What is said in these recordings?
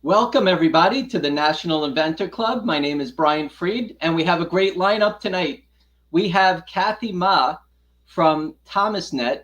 Welcome, everybody, to the National Inventor Club. My name is Brian Freed, and we have a great lineup tonight. We have Kathy Ma from ThomasNet,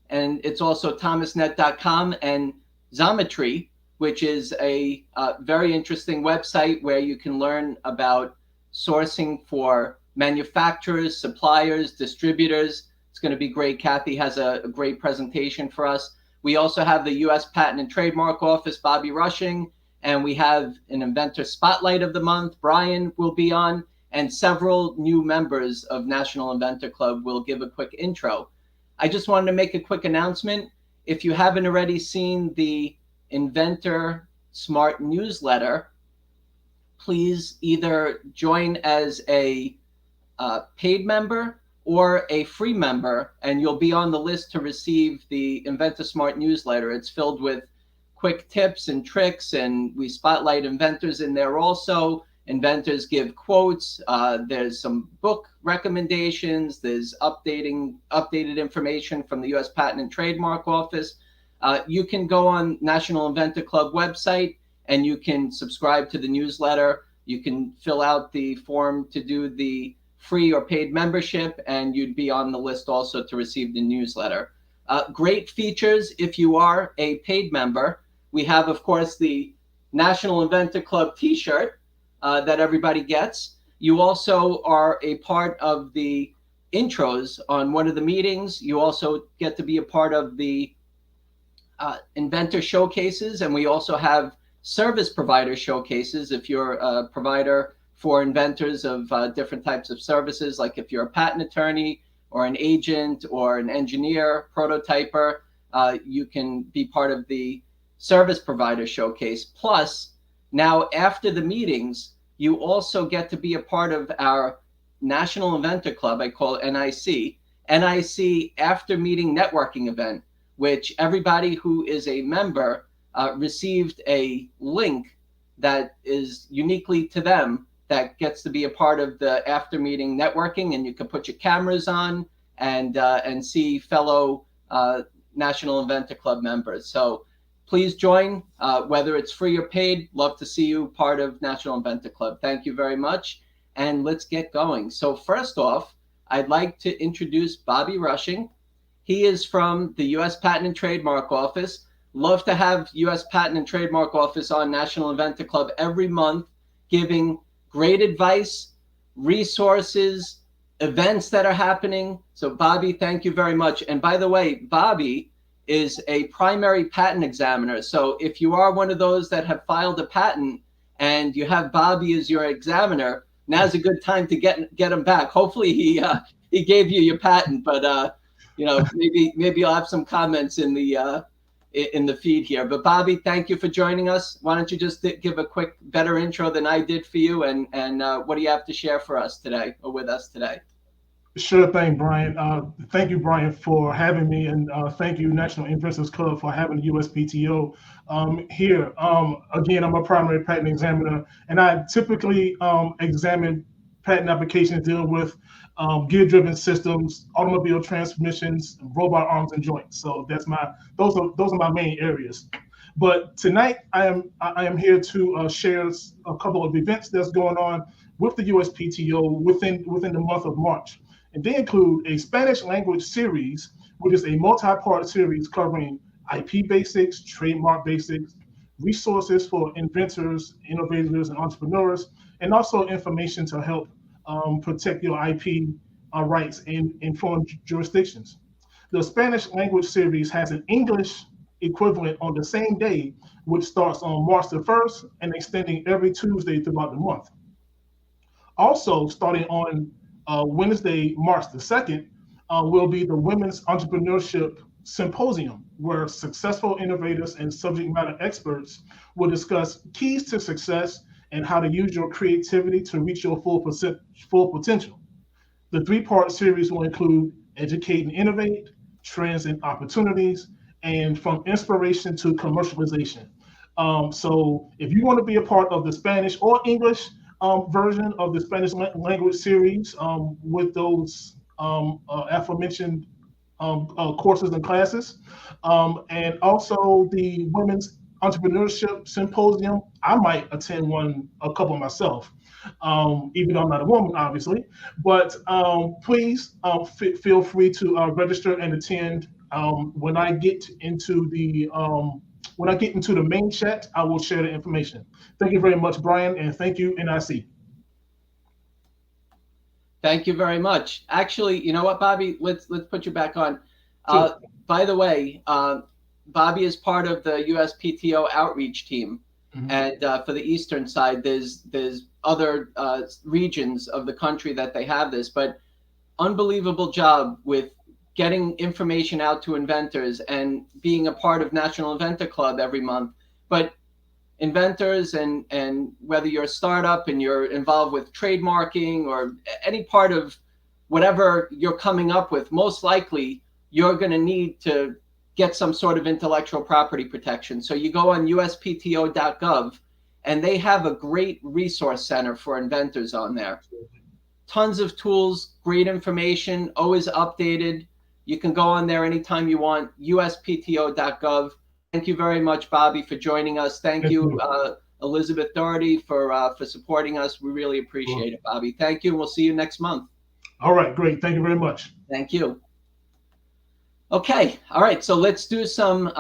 and it's also thomasnet.com, and Xometry, which is a very interesting website where you can learn about sourcing for manufacturers, suppliers, distributors. It's going to be great. Kathy has a great presentation for us. We also have the US Patent and Trademark Office, Bobby Rushing, and we have an Inventor Spotlight of the month. Brian will be on, and several new members of National Inventor Club will give a quick intro. I just wanted to make a quick announcement. If you haven't already seen the Inventor Smart newsletter, please either join as a paid member or a free member, and you'll be on the list to receive the Inventor Smart newsletter. It's filled with quick tips and tricks, and we spotlight inventors in there also. Inventors give quotes. There's some book recommendations. There's updated information from the US Patent and Trademark Office. You can go on National Inventor Club website and you can subscribe to the newsletter. You can fill out the form to do the free or paid membership, and you'd be on the list also to receive the newsletter. Great features if you are a paid member. We have, of course, the National Inventor Club t-shirt that everybody gets. You also are a part of the intros on one of the meetings. You also get to be a part of the inventor showcases, and we also have service provider showcases if you're a provider for inventors of different types of services, like if you're a patent attorney or an agent or an engineer, prototyper, you can be part of the service provider showcase. Plus, now after the meetings, you also get to be a part of our National Inventor Club, I call it NIC after meeting networking event, which everybody who is a member received a link that is uniquely to them that gets to be a part of the after meeting networking, and you can put your cameras on and see fellow National Inventor Club members. So please join, whether it's free or paid. Love to see you part of National Inventor Club. Thank you very much. And let's get going. So first off, I'd like to introduce Bobby Rushing. He is from the US Patent and Trademark Office. Love to have US Patent and Trademark Office on National Inventor Club every month, giving great advice, resources, events that are happening. So Bobby, thank you very much. And by the way, Bobby is a primary patent examiner. So if you are one of those that have filed a patent and you have Bobby as your examiner, now's a good time to get him back. Hopefully he gave you your patent, but maybe you'll have some comments in the feed here. But Bobby, thank you for joining us. Why don't you just give a quick, better intro than I did for you, and what do you have to share for us today, or with us today? Sure thing, Brian. Thank you, Brian, for having me, and thank you, National Inventors Club, for having the USPTO here. Again, I'm a primary patent examiner, and I typically examine patent applications dealing with gear-driven systems, automobile transmissions, robot arms and joints. So those are my main areas. But tonight, I am here to share a couple of events that's going on with the USPTO within the month of March. And they include a Spanish language series, which is a multi-part series covering IP basics, trademark basics, resources for inventors, innovators, and entrepreneurs, and also information to help protect your IP rights in foreign jurisdictions. The Spanish language series has an English equivalent on the same day, which starts on March the 1st and extending every Tuesday throughout the month. Also, starting on Wednesday, March the 2nd, will be the Women's Entrepreneurship Symposium, where successful innovators and subject matter experts will discuss keys to success and how to use your creativity to reach your full potential. The three-part series will include Educate and Innovate, Trends and Opportunities, and From Inspiration to Commercialization. So if you want to be a part of the Spanish or English version of the Spanish language series with those aforementioned courses and classes, and also the Women's entrepreneurship symposium, I might attend a couple myself, even though I'm not a woman, obviously. But please feel free to register and attend. When I get into the main chat, I will share the information. Thank you very much, Brian, and thank you, NIC. Thank you very much. Actually, you know what, Bobby? Let's put you back on. Sure. By the way, Bobby is part of the USPTO outreach team, and for the eastern side, there's other regions of the country that they have this, but unbelievable job with getting information out to inventors and being a part of National Inventor Club every month. But inventors and whether you're a startup and you're involved with trademarking or any part of whatever you're coming up with, most likely you're going to need to get some sort of intellectual property protection. So you go on uspto.gov and they have a great resource center for inventors on there. Tons of tools, great information, always updated. You can go on there anytime you want, uspto.gov. Thank you very much, Bobby, for joining us. Thank you, Elizabeth Doherty, for supporting us. We really appreciate it, Bobby. Thank you, and we'll see you next month. All right, great. Thank you very much. Thank you. Okay, all right, so let's do some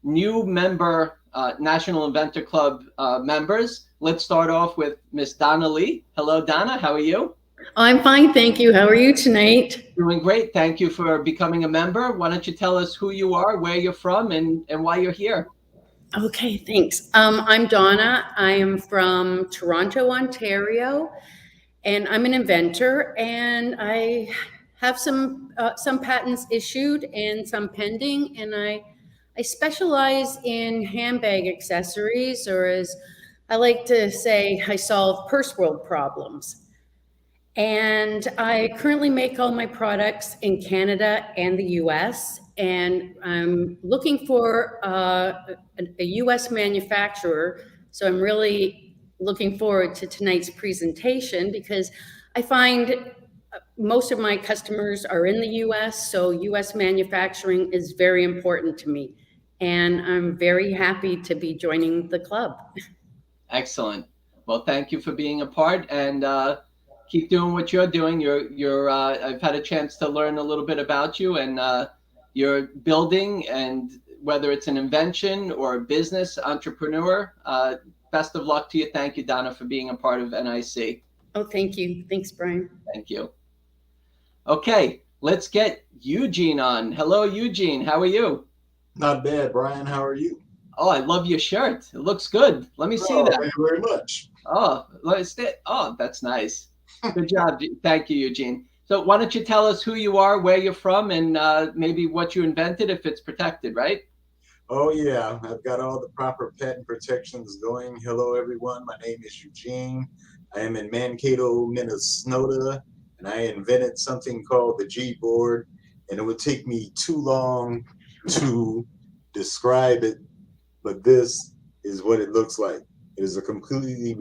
new member National Inventor Club members. Let's start off with Miss Donna Lee. Hello, Donna. How are you? I'm fine, thank you. How are you tonight? Doing great. Thank you for becoming a member. Why don't you tell us who you are, where you're from, and why you're here? Okay, thanks. I'm Donna. I am from Toronto, Ontario, and I'm an inventor, and I have some patents issued and some pending, and I specialize in handbag accessories, or as I like to say, I solve purse world problems. And I currently make all my products in Canada and the US, and I'm looking for a US manufacturer. So I'm really looking forward to tonight's presentation because I find most of my customers are in the US, so US manufacturing is very important to me. And I'm very happy to be joining the club. Excellent. Well, thank you for being a part, and keep doing what you're doing. I've had a chance to learn a little bit about you, and you're building, and whether it's an invention or a business entrepreneur, best of luck to you. Thank you, Donna, for being a part of NIC. Oh, thank you. Thanks, Brian. Thank you. Okay, let's get Eugene on. Hello, Eugene. How are you? Not bad, Brian. How are you? Oh, I love your shirt. It looks good. Let me see that. Thank you very much. Oh, that's nice. Good job. Thank you, Eugene. So why don't you tell us who you are, where you're from, and maybe what you invented, if it's protected, right? Oh, yeah. I've got all the proper patent protections going. Hello, everyone. My name is Eugene. I am in Mankato, Minnesota, and I invented something called the G board, and it would take me too long to describe it, but this is what it looks like. It is a completely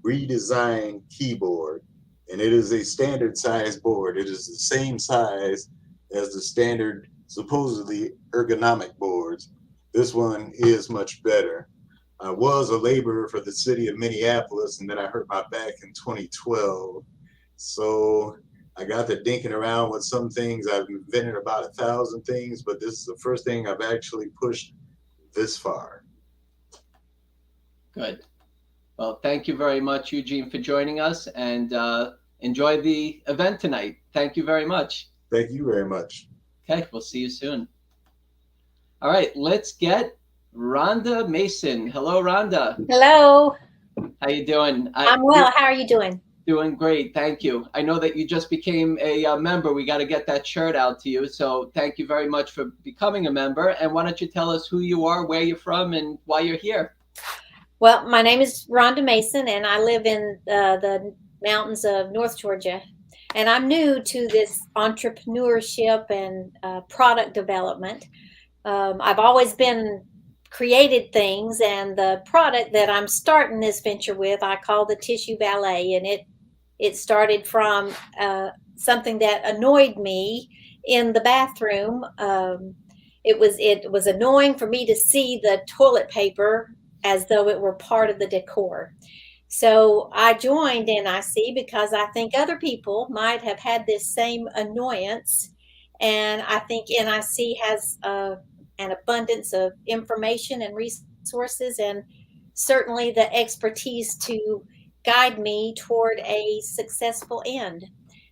redesigned keyboard, and it is a standard size board. It is the same size as the standard, supposedly ergonomic boards. This one is much better. I was a laborer for the city of Minneapolis, and then I hurt my back in 2012. So I got to dinking around with some things. I've invented about 1,000 things, but this is the first thing I've actually pushed this far. Good. Well, thank you very much, Eugene, for joining us, and enjoy the event tonight. Thank you very much. Thank you very much. Okay, we'll see you soon. All right, let's get Rhonda Mason. Hello, Rhonda. Hello. How you doing? I'm well. How are you doing? Doing great, thank you. I know that you just became a member. We got to get that shirt out to you. So thank you very much for becoming a member. And why don't you tell us who you are, where you're from, and why you're here? Well, my name is Rhonda Mason, and I live in the mountains of North Georgia. And I'm new to this entrepreneurship and product development. I've always been created things, and the product that I'm starting this venture with, I call the tissue ballet, and it started from something that annoyed me in the bathroom, it was annoying for me to see the toilet paper as though it were part of the decor. So I joined NIC because I think other people might have had this same annoyance. And I think NIC has an abundance of information and resources, and certainly the expertise to guide me toward a successful end.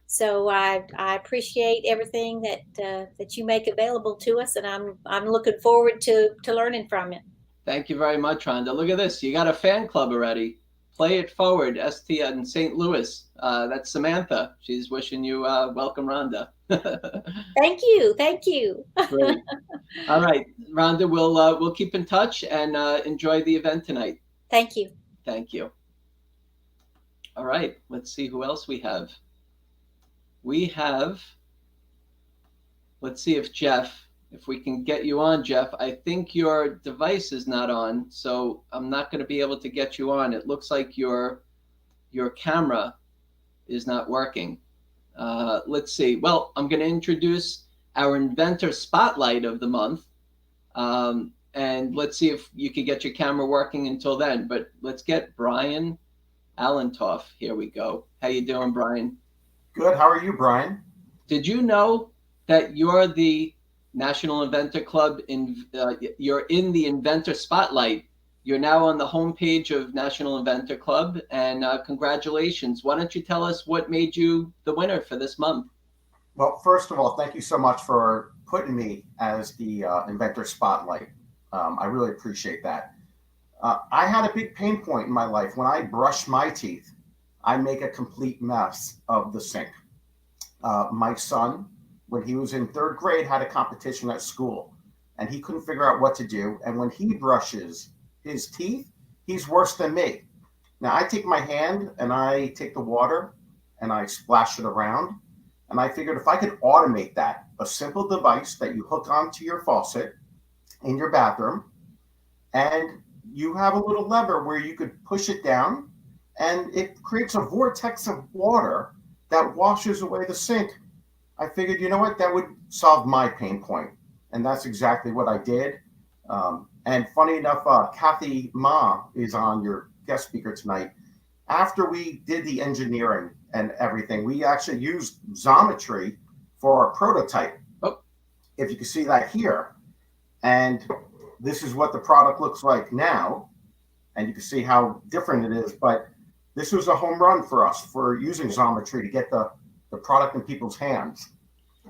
So I appreciate everything that you make available to us, and I'm looking forward to learning from it. Thank you very much, Rhonda. Look at this. You got a fan club already. Play It Forward, ST in St. Louis. That's Samantha. She's wishing you welcome, Rhonda. Thank you. Thank you. Great. All right, Rhonda, we'll keep in touch and enjoy the event tonight. Thank you. Thank you. All right, let's see who else we have. We have, let's see if Jeff, if we can get you on, Jeff. I think your device is not on, so I'm not going to be able to get you on. It looks like your camera is not working. Let's see. Well, I'm going to introduce our Inventor Spotlight of the month. And let's see if you can get your camera working until then. But let's get Brian Allentoff. Here we go. How you doing, Brian? Good. How are you, Brian? Did you know that you're the National Inventor Club? You're in the Inventor Spotlight. You're now on the homepage of National Inventor Club, and congratulations. Why don't you tell us what made you the winner for this month? Well, first of all, thank you so much for putting me as the Inventor Spotlight. I really appreciate that. I had a big pain point in my life. When I brush my teeth, I make a complete mess of the sink. My son, when he was in 3rd grade, had a competition at school, and he couldn't figure out what to do. And when he brushes his teeth, he's worse than me. Now, I take my hand and I take the water and I splash it around. And I figured if I could automate that, a simple device that you hook onto your faucet in your bathroom, and you have a little lever where you could push it down, and it creates a vortex of water that washes away the sink. I figured, you know what, that would solve my pain point. And that's exactly what I did. And funny enough, Kathy Ma is on your guest speaker tonight. After we did the engineering and everything, we actually used Xometry for our prototype. Oh. If you can see that here. And this is what the product looks like now. And you can see how different it is. But this was a home run for us for using Xometry to get the product in people's hands.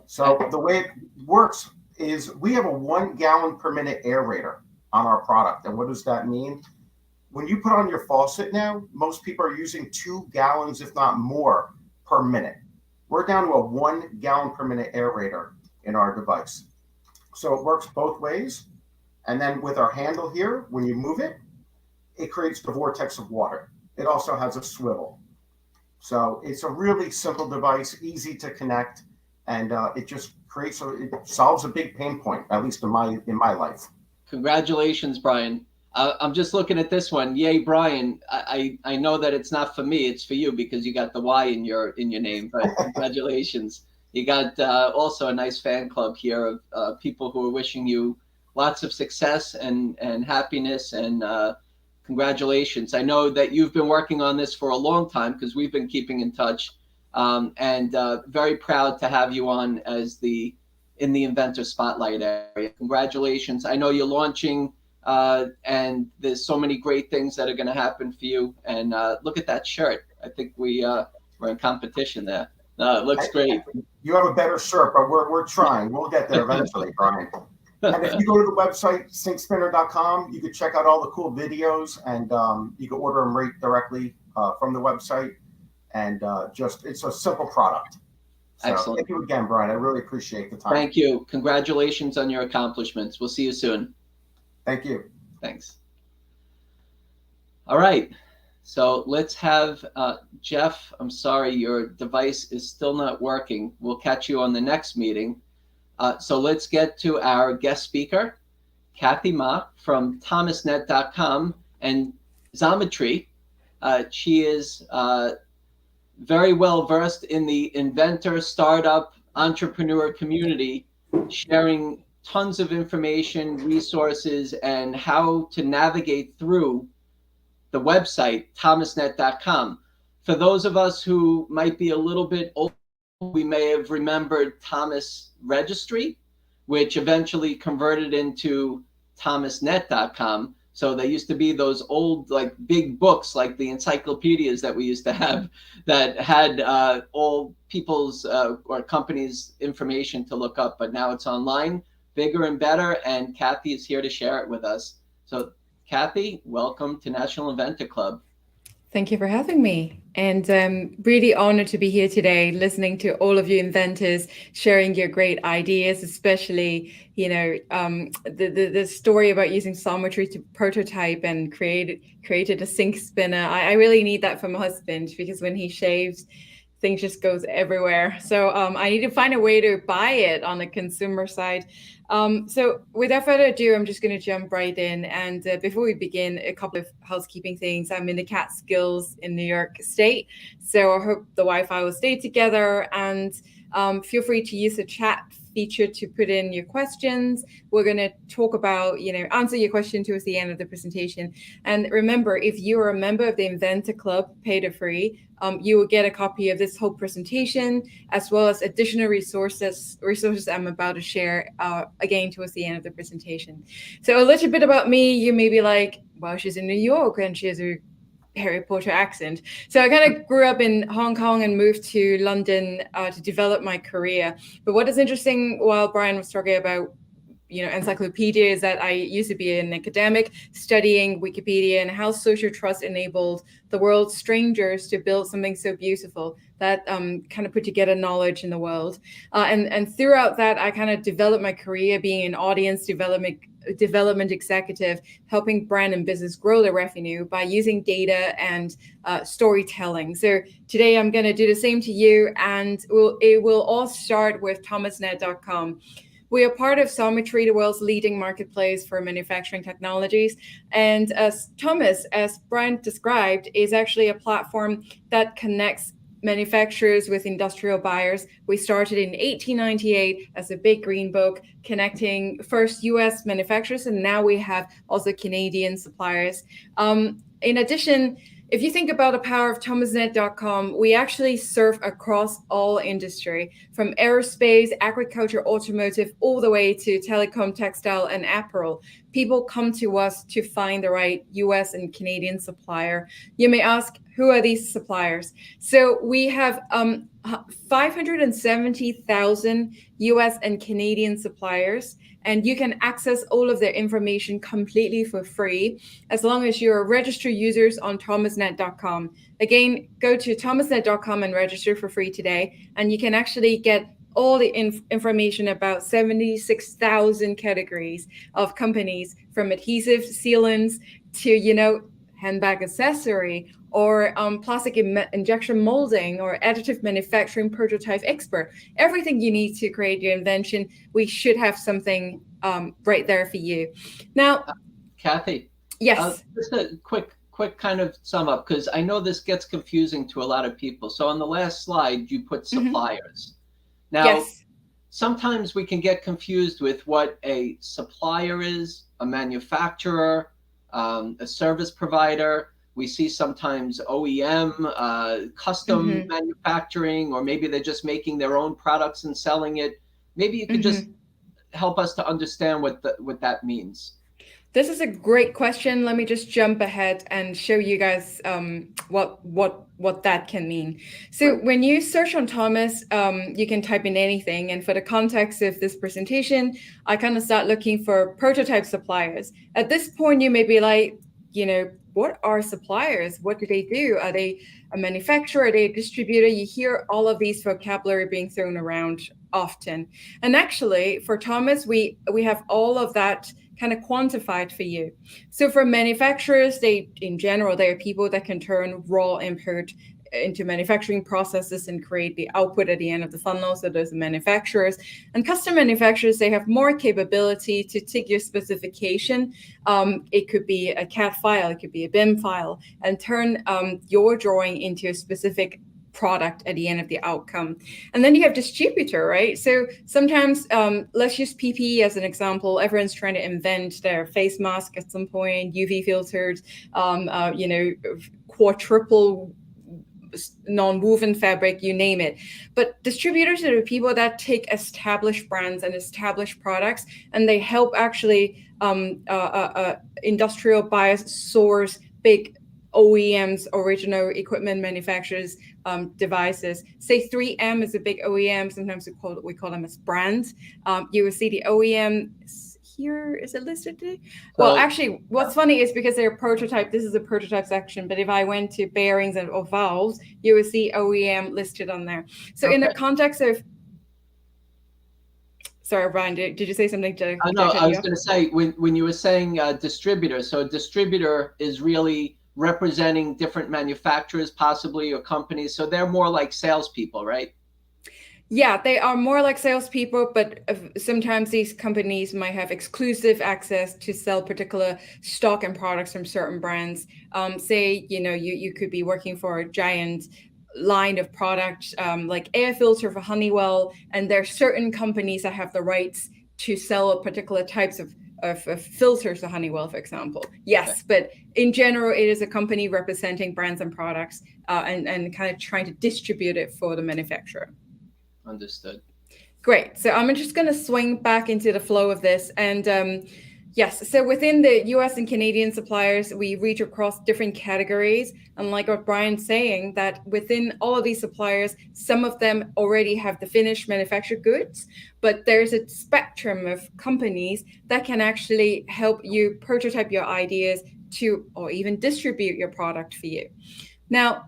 So the way it works is we have a 1 gallon per minute aerator on our product. And what does that mean? When you put on your faucet now, most people are using 2 gallons, if not more, per minute. We're down to a 1 gallon per minute aerator in our device. So it works both ways. And then with our handle here, when you move it, it creates the vortex of water. It also has a swivel. So it's a really simple device, easy to connect, and it just it solves a big pain point, at least in my life. Congratulations, Brian. I'm just looking at this one. Yay, Brian. I know that it's not for me, it's for you because you got the Y in your name, but congratulations. You got also a nice fan club here of people who are wishing you lots of success and happiness, and congratulations. I know that you've been working on this for a long time because we've been keeping in touch, and very proud to have you on as in the Inventor Spotlight area. Congratulations. I know you're launching, and there's so many great things that are going to happen for you. And look at that shirt. I think we're in competition there. It looks great. You have a better shirt, but we're trying. We'll get there eventually, Brian. And if you go to the website, syncspinner.com, you can check out all the cool videos, and you can order them right directly from the website. And it's a simple product. So excellent. Thank you again, Brian. I really appreciate the time. Thank you. Congratulations on your accomplishments. We'll see you soon. Thank you. Thanks. All right. So let's have Jeff. I'm sorry, your device is still not working. We'll catch you on the next meeting. So let's get to our guest speaker, Kathy Ma from thomasnet.com and Xometry. She is very well versed in the inventor, startup, entrepreneur community, sharing tons of information, resources, and how to navigate through the website, thomasnet.com. For those of us who might be a little bit old, we may have remembered Thomas Registry, which eventually converted into thomasnet.com. So there used to be those old, like, big books, like the encyclopedias that we used to have, that had all people's or companies' information to look up. But now it's online, bigger and better, and Kathy is here to share it with us. So Kathy, welcome to National Inventor Club. Thank you for having me. And really honored to be here today, listening to all of you inventors sharing your great ideas, especially, you know, the story about using Sometry to prototype and created a sink spinner. I really need that for my husband, because when he shaves, things just goes everywhere. So I need to find a way to buy it on the consumer side. So without further ado, I'm just going to jump right in. And before we begin, a couple of housekeeping things. I'm in the Catskills in New York State, so I hope the Wi-Fi will stay together. And feel free to use the chat feature to put in your questions. We're going to talk about, answer your question towards the end of the presentation. And remember, if you are a member of the Inventor Club, paid or free, you will get a copy of this whole presentation, as well as additional resources I'm about to share again towards the end of the presentation. So a little bit about me. You may be like, well, she's in New York and she has a Harry Potter accent. So I kind of grew up in Hong Kong and moved to London to develop my career. But what is interesting, while Brian was talking about encyclopedia, is that I used to be an academic studying Wikipedia and how social trust enabled the world's strangers to build something so beautiful that kind of put together knowledge in the world. And throughout that, I kind of developed my career being an audience development executive, helping brand and business grow their revenue by using data and storytelling. So today I'm going to do the same to you, and it will all start with thomasnet.com. We are part of Sometry, the world's leading marketplace for manufacturing technologies. And as Brian described, is actually a platform that connects manufacturers with industrial buyers. We started in 1898 as a big green book, connecting first US manufacturers, and now we have also Canadian suppliers. In addition, if you think about the power of thomasnet.com, we actually serve across all industry, from aerospace, agriculture, automotive, all the way to telecom, textile, and apparel. People come to us to find the right US and Canadian supplier. You may ask, who are these suppliers? So we have 570,000 US and Canadian suppliers, and you can access all of their information completely for free, as long as you're registered users on thomasnet.com. Again, go to thomasnet.com and register for free today, and you can actually get all the information about 76,000 categories of companies, from adhesive sealants to, handbag accessory, or plastic injection molding, or additive manufacturing prototype expert. Everything you need to create your invention, we should have something right there for you. Now, Kathy. Yes. Just a quick kind of sum up, because I know this gets confusing to a lot of people. So on the last slide, you put suppliers. Now, yes. Sometimes we can get confused with what a supplier is, a manufacturer, a service provider. We see sometimes OEM, custom manufacturing, or maybe they're just making their own products and selling it. Maybe you could just help us to understand what that means. This is a great question. Let me just jump ahead and show you guys what that can mean. So when you search on Thomas, you can type in anything. And for the context of this presentation, I kind of start looking for prototype suppliers. At this point, you may be like, what are suppliers? What do they do? Are they a manufacturer? Are they a distributor? You hear all of these vocabulary being thrown around often. And actually, for Thomas, we have all of that kind of quantified for you. So for manufacturers, in general, they are people that can turn raw input into manufacturing processes and create the output at the end of the funnel. So those are manufacturers. And custom manufacturers, they have more capability to take your specification. It could be a CAD file, it could be a BIM file, and turn your drawing into a specific product at the end of the outcome. And then you have distributor, right? So sometimes, let's use PPE as an example. Everyone's trying to invent their face mask at some point, UV filters, quadruple non-woven fabric, you name it. But distributors are the people that take established brands and established products, and they help actually industrial buyers source big OEMs, original equipment manufacturers, devices. Say 3M is a big OEM. Sometimes we call them as brands. You will see the OEM here. Is it listed today? Well, actually, what's funny is because they're a prototype, this is a prototype section, but if I went to bearings or valves, you will see OEM listed on there. So in the context of, sorry, Brian, did you say something to? No, I was going to say, when you were saying distributor, so a distributor is really representing different manufacturers possibly or companies. So they're more like salespeople, right? Yeah, they are more like salespeople, but sometimes these companies might have exclusive access to sell particular stock and products from certain brands. Say, you could be working for a giant line of products like air filter for Honeywell, and there are certain companies that have the rights to sell particular types of filters to Honeywell, for example. Yes, but in general, it is a company representing brands and products and kind of trying to distribute it for the manufacturer. Understood. Great. So I'm just going to swing back into the flow of this. And yes, so within the US and Canadian suppliers, we reach across different categories. And like what Brian's saying, that within all of these suppliers, some of them already have the finished manufactured goods, but there's a spectrum of companies that can actually help you prototype your ideas to, or even distribute your product for you. Now,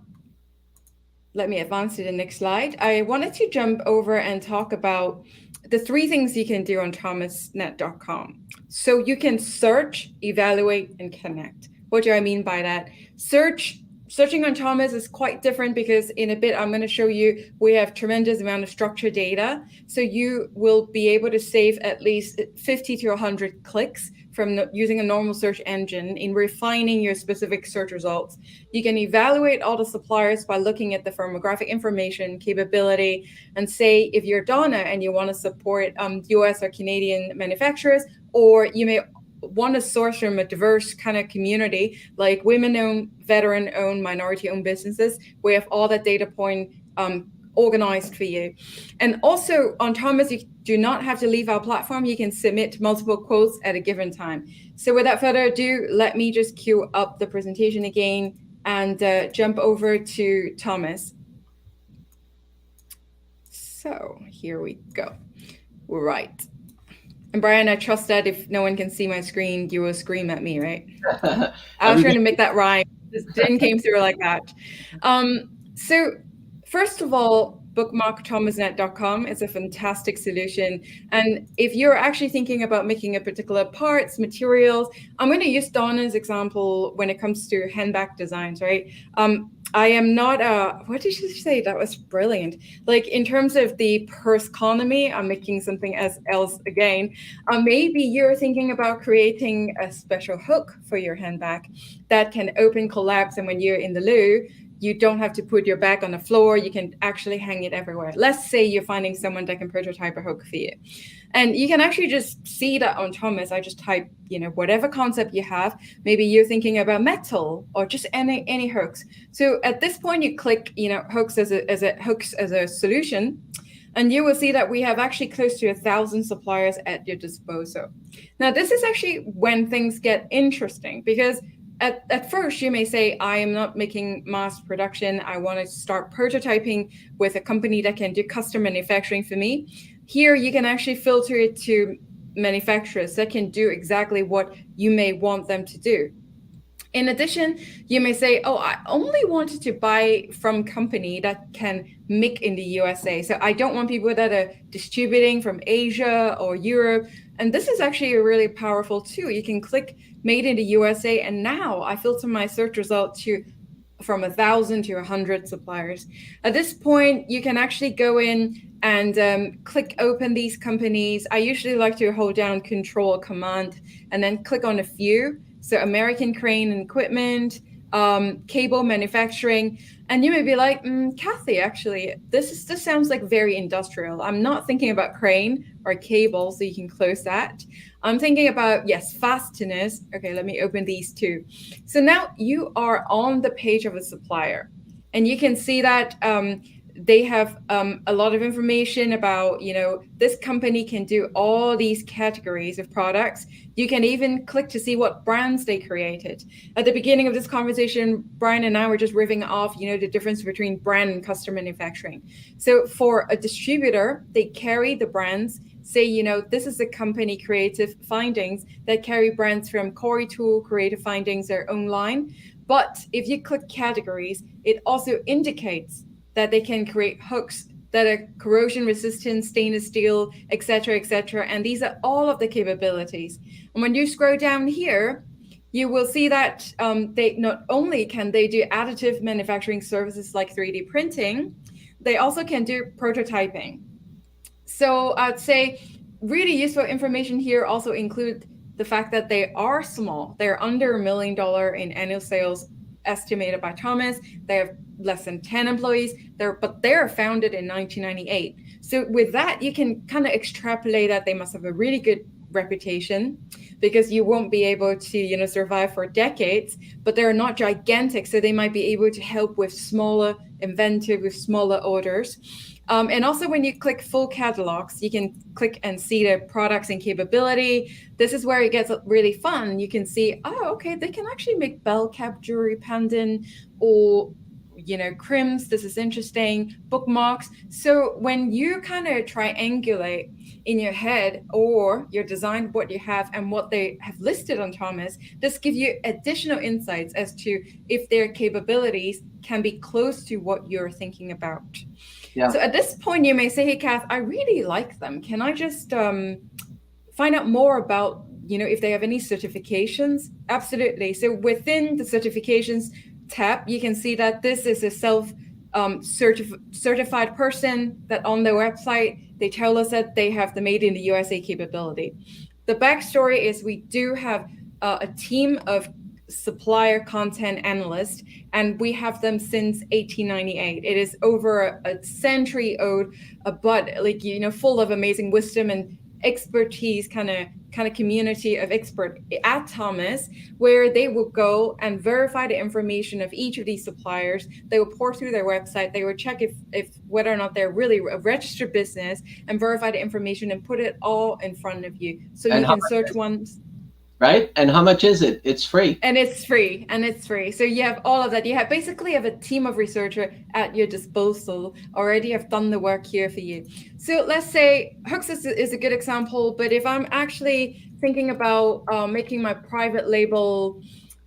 let me advance to the next slide. I wanted to jump over and talk about the 3 things you can do on thomasnet.com. So you can search, evaluate, and connect. What do I mean by that? Searching on Thomas is quite different because in a bit, I'm going to show you, we have tremendous amount of structured data. So you will be able to save at least 50 to 100 clicks from using a normal search engine in refining your specific search results. You can evaluate all the suppliers by looking at the firmographic information, capability, and say if you're Donna and you want to support US or Canadian manufacturers, or you may want to source from a diverse kind of community, like women-owned, veteran-owned, minority-owned businesses. We have all that data point organized for you. And also on Thomas, you do not have to leave our platform. You can submit multiple quotes at a given time. So without further ado, let me just queue up the presentation again and jump over to Thomas. So here we go. Right. And Brian, I trust that if no one can see my screen, you will scream at me, right? I was trying to make that rhyme. It didn't came through like that. So first of all, bookmark thomasnet.com is a fantastic solution. And if you're actually thinking about making a particular parts, materials, I'm going to use Donna's example when it comes to handbag designs, right? I am not what did you say? That was brilliant. Like in terms of the purse economy, I'm making something else again. Maybe you're thinking about creating a special hook for your handbag that can open, collapse, and when you're in the loo, you don't have to put your bag on the floor. You can actually hang it everywhere. Let's say you're finding someone that can prototype a hook for you. And you can actually just see that on Thomas. I just type, whatever concept you have. Maybe you're thinking about metal or just any hooks. So at this point, you click, hooks as a solution. And you will see that we have actually close to 1,000 suppliers at your disposal. Now, this is actually when things get interesting because at first, you may say, I am not making mass production. I want to start prototyping with a company that can do custom manufacturing for me. Here, you can actually filter it to manufacturers that can do exactly what you may want them to do. In addition, you may say, I only wanted to buy from a company that can make in the USA. So I don't want people that are distributing from Asia or Europe. And this is actually a really powerful tool. You can click made in the USA. And now I filter my search result from 1,000 to 100 suppliers. At this point, you can actually go in and click open these companies. I usually like to hold down Control Command and then click on a few. So American Crane and Equipment, cable manufacturing. And you may be like, Kathy, actually, this sounds like very industrial. I'm not thinking about crane or cable, so you can close that. I'm thinking about, yes, fasteners. Okay, let me open these two. So now you are on the page of a supplier, and you can see that they have a lot of information about, this company can do all these categories of products. You can even click to see what brands they created. At the beginning of this conversation, Brian and I were just riffing off, the difference between brand and custom manufacturing. So for a distributor, they carry the brands. Say, this is a company, Creative Findings, that carry brands from Corey Tool, Creative Findings, their own line. But if you click categories, it also indicates that they can create hooks that are corrosion resistant, stainless steel, et cetera, et cetera. And these are all of the capabilities. And when you scroll down here, you will see that they not only can they do additive manufacturing services like 3D printing, they also can do prototyping. So I'd say really useful information here also include the fact that they are small. They're under $1 million in annual sales estimated by Thomas. They have less than 10 employees, but they're founded in 1998. So with that, you can kind of extrapolate that they must have a really good reputation, because you won't be able to, survive for decades, but they're not gigantic. So they might be able to help with smaller, inventive, with smaller orders. And also when you click full catalogs, you can click and see the products and capability. This is where it gets really fun. You can see, okay, they can actually make bell cap, jewelry pendant, or crims. This is interesting. Bookmarks. So when you kind of triangulate in your head or your design what you have and what they have listed on Thomas, this gives you additional insights as to if their capabilities can be close to what you're thinking about. Yeah. So at this point, you may say, hey, Kath, I really like them. Can I just find out more about, if they have any certifications? Absolutely. So within the certifications tab, you can see that this is a certified person that on their website, they tell us that they have the Made in the USA capability. The backstory is we do have a team of supplier content analysts, and we have them since 1898. It is over a century old, but full of amazing wisdom and expertise, kind of community of expert at Thomas, where they will go and verify the information of each of these suppliers. They will pour through their website. They will check if whether or not they're really a registered business, and verify the information and put it all in front of you. So you can search ones. Right? And how much is it? It's free. And it's free. So you have all of that. You basically have a team of researchers at your disposal already have done the work here for you. So let's say hooks is a good example, but if I'm actually thinking about making my private label,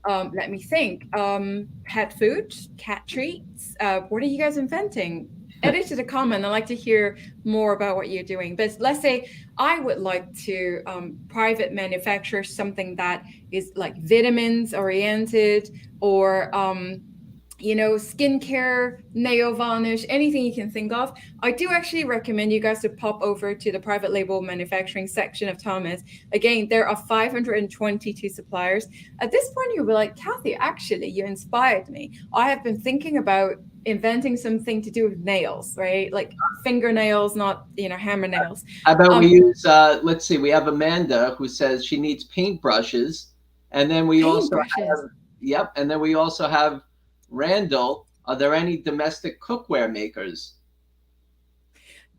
let me think, pet food, cat treats, what are you guys inventing? Edit to the comment. I'd like to hear more about what you're doing. But let's say I would like to private manufacture something that is like vitamins oriented, or skincare, nail varnish, anything you can think of. I do actually recommend you guys to pop over to the private label manufacturing section of Thomas. Again, there are 522 suppliers. At this point, you'll be like, Kathy, actually, you inspired me. I have been thinking about inventing something to do with nails, right? Like fingernails, not, hammer nails. How about we use, let's see, we have Amanda who says she needs paintbrushes. And then we also have Randall. Are there any domestic cookware makers?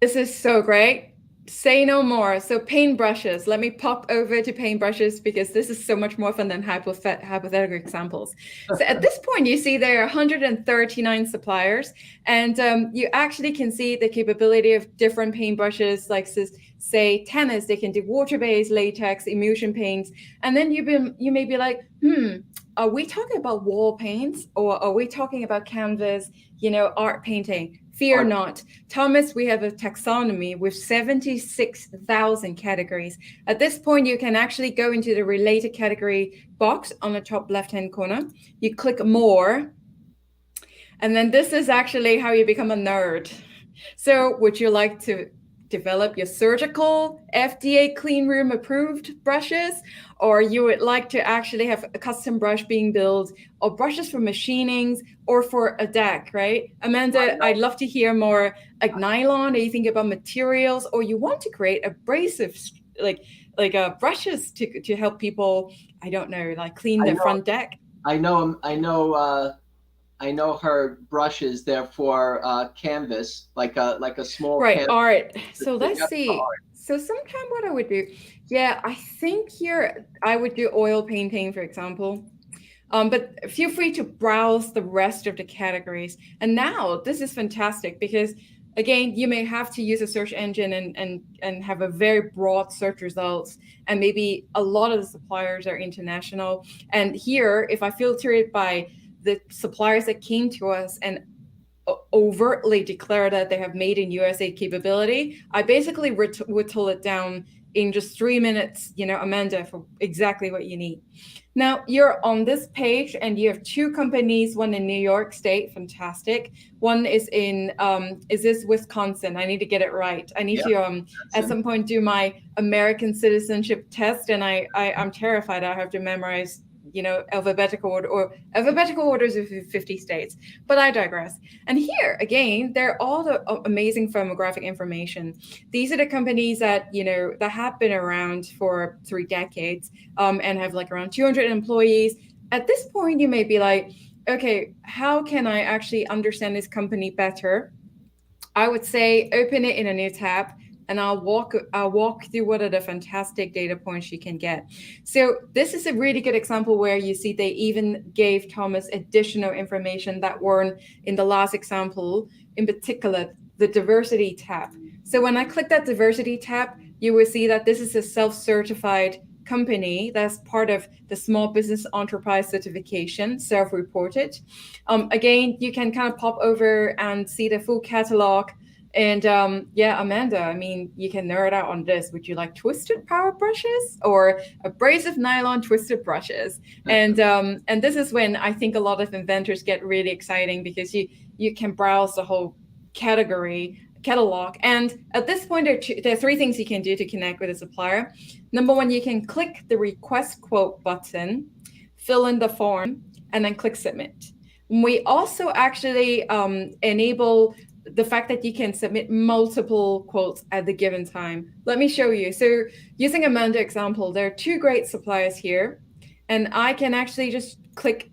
This is so great. Say no more. So paintbrushes. Let me pop over to paintbrushes, because this is so much more fun than hypothetical examples. So at this point, you see there are 139 suppliers, and you actually can see the capability of different paintbrushes, like say tennis. They can do water-based, latex, emulsion paints, and then you may be like, are we talking about wall paints, or are we talking about canvas, art painting? Fear not. Thomas, we have a taxonomy with 76,000 categories. At this point, you can actually go into the related category box on the top left-hand corner. You click more, and then this is actually how you become a nerd. So would you like to develop your surgical FDA clean room approved brushes, or you would like to actually have a custom brush being built, or brushes for machinings, or for a deck, right? Amanda, I'd love to hear more like nylon, or you think about materials, or you want to create abrasives, like brushes to help people, I don't know, like clean their front deck. I know her brushes. They're for canvas, like a small right canvas. Art. So let's see. So sometime what I would do, yeah, I think here I would do oil painting, for example. But feel free to browse the rest of the categories. And now this is fantastic because, again, you may have to use a search engine and have a very broad search results. And maybe a lot of the suppliers are international. And here, if I filter it by the suppliers that came to us and overtly declare that they have made in USA capability, I basically whittle it down in just 3 minutes, Amanda, for exactly what you need. Now you're on this page and you have two companies, one in New York State, fantastic. One is in, is this Wisconsin? I need to get it right. I need to at some point do my American citizenship test, and I'm terrified I have to memorize alphabetical orders of 50 states, but I digress. And here again, they're all the amazing firmographic information. These are the companies that that have been around for 3 decades and have like around 200 employees. At this point, you may be like, okay, how can I actually understand this company better? I would say open it in a new tab, and I'll walk through what are the fantastic data points you can get. So this is a really good example where you see they even gave Thomas additional information that weren't in the last example, in particular, the diversity tab. So when I click that diversity tab, you will see that this is a self-certified company that's part of the Small Business Enterprise Certification, self-reported. Again, you can kind of pop over and see the full catalog. And yeah, Amanda, I mean, you can nerd out on this. Would you like twisted power brushes or abrasive nylon twisted brushes? And this is when I think a lot of inventors get really exciting, because you can browse the whole catalog. And at this point, there are 3 things you can do to connect with a supplier. Number 1, you can click the request quote button, fill in the form, and then click submit. We also actually enable the fact that you can submit multiple quotes at the given time. Let me show you. So using Amanda example, there are 2 great suppliers here, and I can actually just click,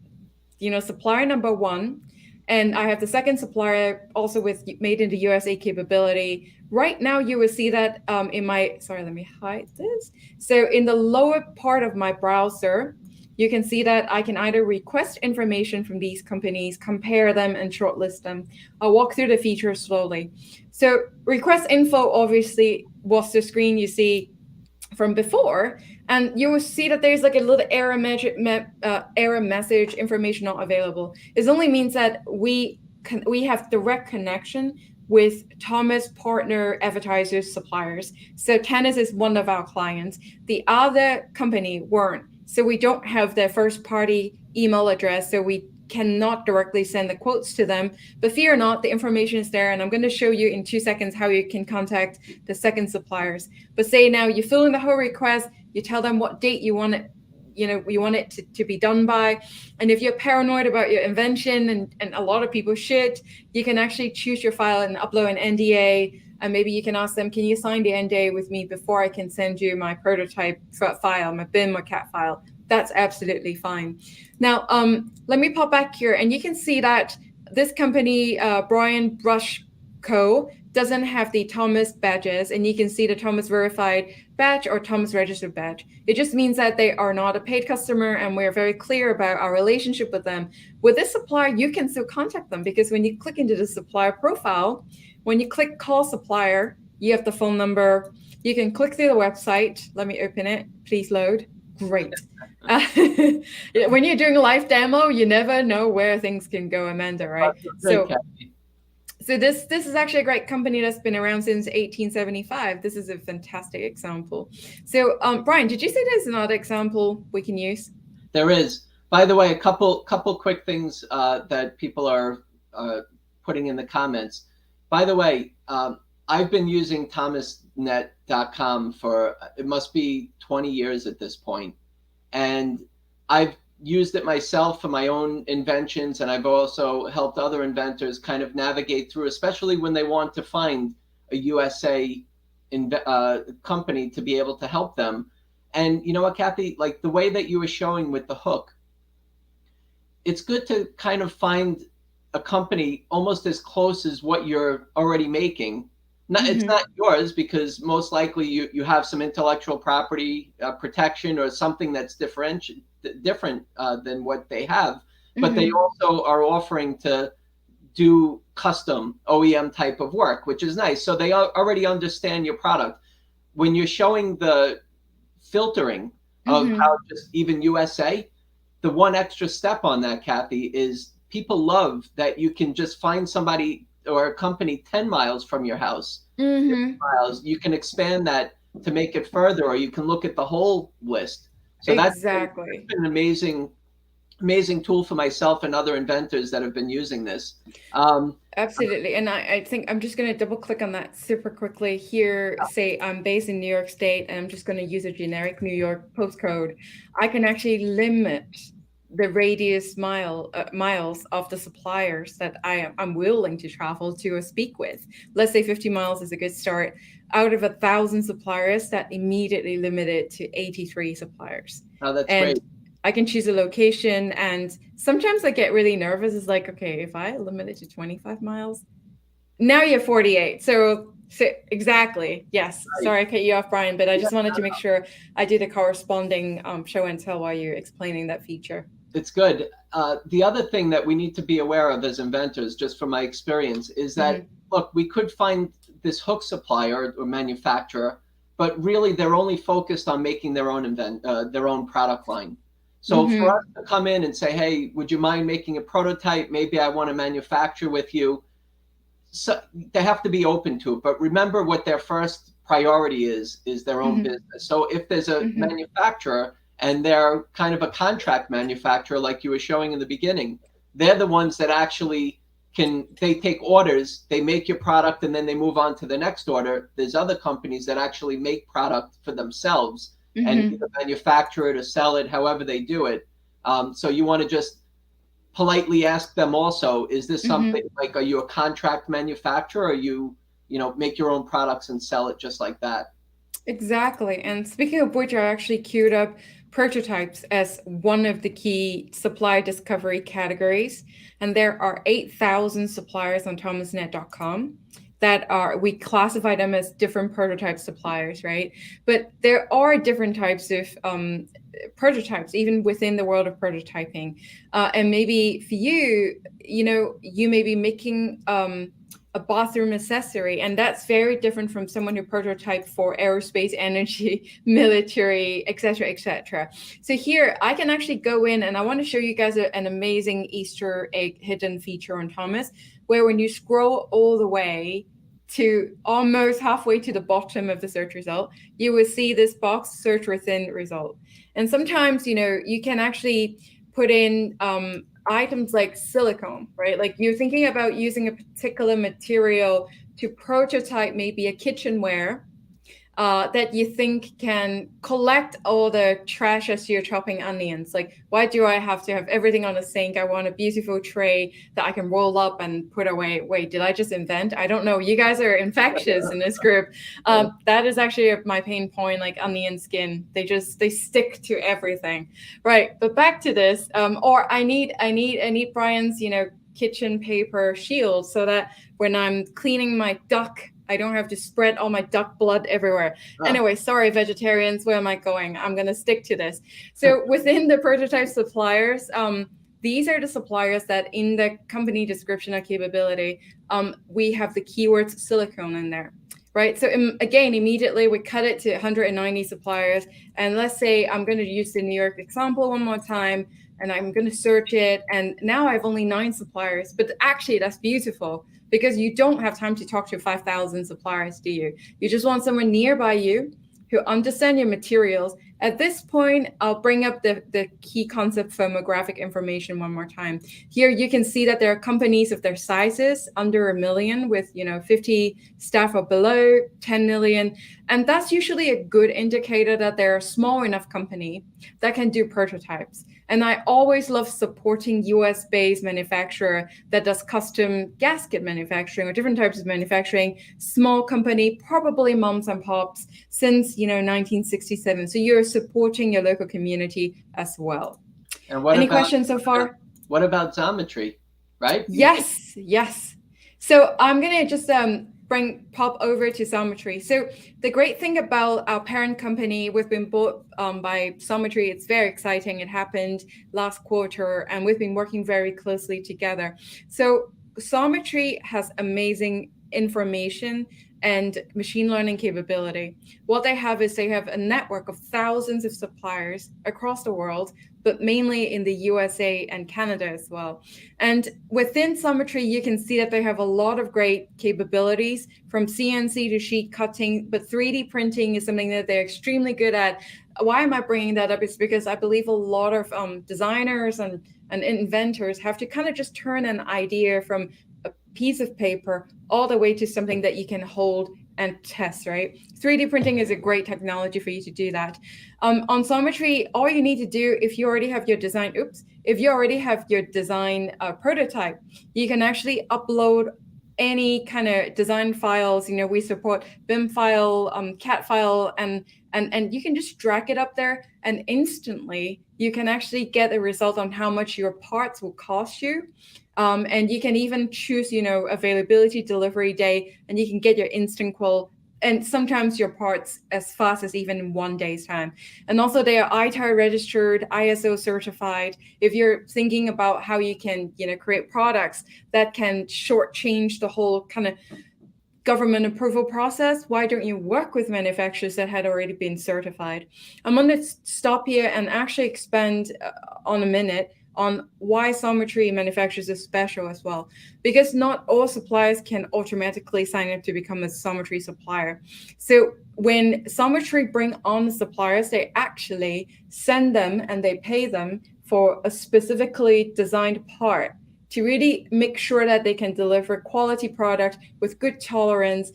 supplier number 1, and I have the second supplier also with made in the USA capability. Right now, you will see that in my, sorry, let me hide this. So in the lower part of my browser, you can see that I can either request information from these companies, compare them, and shortlist them. I'll walk through the features slowly. So request info obviously was the screen you see from before, and you will see that there's like a little error message, information not available. It only means that we have direct connection with Thomas partner advertisers, suppliers. So Tennis is one of our clients. The other company weren't. So we don't have their first party email address, so we cannot directly send the quotes to them. But fear not, the information is there, and I'm going to show you in 2 seconds how you can contact the second suppliers. But say now you fill in the whole request, you tell them what date you want it, you want it to be done by. And if you're paranoid about your invention, and a lot of people should, you can actually choose your file and upload an NDA. And maybe you can ask them, can you sign the NDA with me before I can send you my prototype file, my BIM or CAT file? That's absolutely fine. Now, let me pop back here, and you can see that this company, Brian Brush Co., doesn't have the Thomas badges, and you can see the Thomas verified badge or Thomas registered badge. It just means that they are not a paid customer, and we're very clear about our relationship with them. With this supplier, you can still contact them, because when you click into the supplier profile, when you click call supplier, you have the phone number. You can click through the website. Let me open it. Please load. Great. When you're doing a live demo, you never know where things can go, Amanda, right? So this is actually a great company that's been around since 1875. This is a fantastic example. So Brian, did you say there's another example we can use? There is. By the way, a couple quick things that people are putting in the comments. By the way, I've been using thomasnet.com for, it must be 20 years at this point. And I've used it myself for my own inventions, and I've also helped other inventors kind of navigate through, especially when they want to find a USA company to be able to help them. And you know what, Kathy, like the way that you were showing with the hook, it's good to kind of find a company almost as close as what you're already making. It's not yours, because most likely you have some intellectual property protection or something that's different than what they have, but they also are offering to do custom OEM type of work, which is nice. So they already understand your product. When you're showing the filtering of how just even USA, the one extra step on that, Kathy, is people love that you can just find somebody or a company 10 miles from your house, 50 miles. You can expand that to make it further, or you can look at the whole list. So that's been an amazing tool for myself and other inventors that have been using this. Absolutely. And I think I'm just going to double click on that super quickly here. Say I'm based in New York State, and I'm just going to use a generic New York postcode. I can actually limit the radius miles of the suppliers that I'm willing to travel to or speak with. Let's say 50 miles is a good start. Out of 1,000 suppliers, that immediately limited to 83 suppliers. Oh, that's and great. I can choose a location, and sometimes I get really nervous. It's like, okay, if I limit it to 25 miles, now you have 48. So exactly, yes. Right. Sorry I cut you off, Brian, but I just wanted to make sure I did a corresponding show and tell while you're explaining that feature. It's good. The other thing that we need to be aware of as inventors, just from my experience, is that, look, we could find this hook supplier or manufacturer, but really they're only focused on making their own product line. So for us to come in and say, hey, would you mind making a prototype? Maybe I want to manufacture with you. So they have to be open to it. But remember what their first priority is their own business. So if there's a manufacturer and they're kind of a contract manufacturer, like you were showing in the beginning, they're the ones that actually they take orders, they make your product, and then they move on to the next order. There's other companies that actually make product for themselves and either manufacture it or sell it, however they do it. So you want to just politely ask them also, is this something like, are you a contract manufacturer, or you make your own products and sell it just like that? Exactly. And speaking of which, I actually queued up prototypes as one of the key supply discovery categories. And there are 8,000 suppliers on thomasnet.com that we classify them as different prototype suppliers, right? But there are different types of prototypes, even within the world of prototyping. And maybe for you, you may be making a bathroom accessory, and that's very different from someone who prototyped for aerospace, energy, military, et cetera, et cetera. So here I can actually go in, and I want to show you guys an amazing Easter egg hidden feature on Thomas, where when you scroll all the way to almost halfway to the bottom of the search result, you will see this box, search within result. And sometimes, you can actually put in items like silicone, right? Like you're thinking about using a particular material to prototype maybe a kitchenware that you think can collect all the trash as you're chopping onions. Like, why do I have to have everything on a sink? I want a beautiful tray that I can roll up and put away. Wait, did I just invent? I don't know. You guys are infectious in this group. That is actually my pain point, like onion skin. They stick to everything. Right. But back to this, or I need Brian's, kitchen paper shield so that when I'm cleaning my duck, I don't have to spread all my duck blood everywhere. Anyway, sorry, vegetarians, where am I going? I'm going to stick to this. So within the prototype suppliers, these are the suppliers that in the company description or capability, we have the keywords silicone in there, right? So again, immediately we cut it to 190 suppliers. And let's say I'm going to use the New York example one more time, and I'm going to search it. And now I have only 9 suppliers, but actually that's beautiful, because you don't have time to talk to 5,000 suppliers, do you? You just want someone nearby you who understand your materials At this point, I'll bring up the key concept firmographic information one more time. Here you can see that there are companies of their sizes under 1 million with 50 staff or below, 10 million. And that's usually a good indicator that they're a small enough company that can do prototypes. And I always love supporting US-based manufacturer that does custom gasket manufacturing or different types of manufacturing, small company, probably moms and pops since 1967. So you're supporting your local community as well. And what Any about, questions so far? What about Xometry, right? Yes. So I'm gonna just pop over to Xometry. So the great thing about our parent company, we've been bought by Xometry. It's very exciting. It happened last quarter, and we've been working very closely together. So Xometry has amazing information and machine learning capability. What they have is they have a network of thousands of suppliers across the world, but mainly in the USA and Canada as well. And within Xometry, you can see that they have a lot of great capabilities from CNC to sheet cutting, but 3D printing is something that they're extremely good at. Why am I bringing that up? It's because I believe a lot of designers and inventors have to kind of just turn an idea from a piece of paper all the way to something that you can hold and test, right? 3D printing is a great technology for you to do that. On Xometry, all you need to do if you already have your design, prototype, you can actually upload any kind of design files. We support BIM file, CAT file, and you can just drag it up there, and instantly you can actually get a result on how much your parts will cost you. And you can even choose, availability, delivery day, and you can get your instant quote, and sometimes your parts as fast as even 1 day's time. And also they are ITAR registered, ISO certified. If you're thinking about how you can, create products that can shortchange the whole kind of government approval process, why don't you work with manufacturers that had already been certified? I'm going to stop here and actually expand on a minute on why Xometry manufacturers is special as well, because not all suppliers can automatically sign up to become a Xometry supplier. So when Xometry bring on suppliers, they actually send them and they pay them for a specifically designed part to really make sure that they can deliver quality product with good tolerance.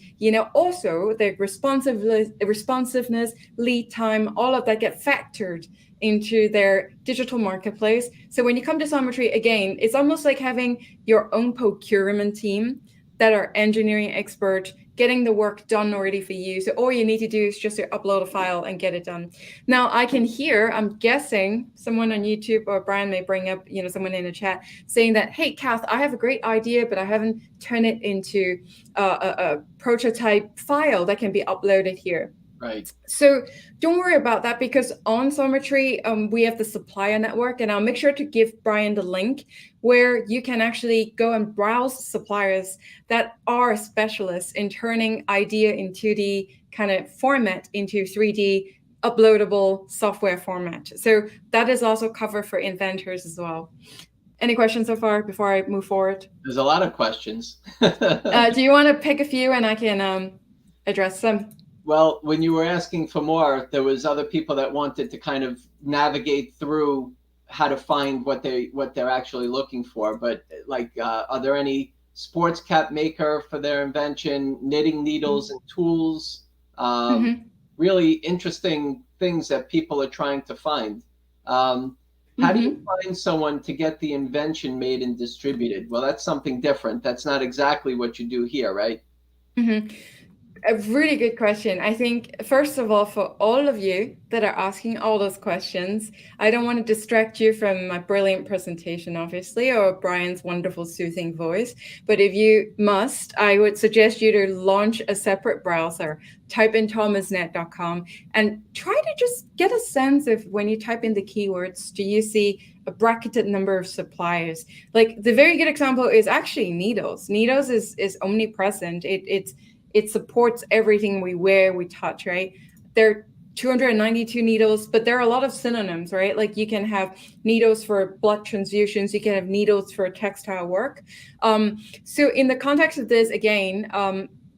Also the responsiveness, lead time, all of that get factored into their digital marketplace. So when you come to Xometry, again, it's almost like having your own procurement team that are engineering expert, getting the work done already for you. So all you need to do is just to upload a file and get it done. Now I can hear, I'm guessing someone on YouTube or Brian may bring up, someone in the chat saying that, hey, Kath, I have a great idea, but I haven't turned it into a prototype file that can be uploaded here. Right. So don't worry about that, because on Xometry, we have the supplier network, and I'll make sure to give Brian the link where you can actually go and browse suppliers that are specialists in turning idea in 2D kind of format into 3D uploadable software format. So that is also covered for inventors as well. Any questions so far before I move forward? There's a lot of questions. Do you want to pick a few and I can address them? Well, when you were asking for more, there was other people that wanted to kind of navigate through how to find what they're actually looking for. But are there any sports cap maker for their invention, knitting needles and tools? Really interesting things that people are trying to find. How do you find someone to get the invention made and distributed? Well, that's something different. That's not exactly what you do here, right? A really good question. I think, first of all, for all of you that are asking all those questions, I don't want to distract you from my brilliant presentation, obviously, or Brian's wonderful soothing voice. But if you must, I would suggest you to launch a separate browser, type in thomasnet.com, and try to just get a sense of, when you type in the keywords, do you see a bracketed number of suppliers? Like the very good example is actually needles. Needles is omnipresent. It supports everything we wear, we touch, right? There are 292 needles, but there are a lot of synonyms, right? Like you can have needles for blood transfusions, you can have needles for textile work. So in the context of this, again,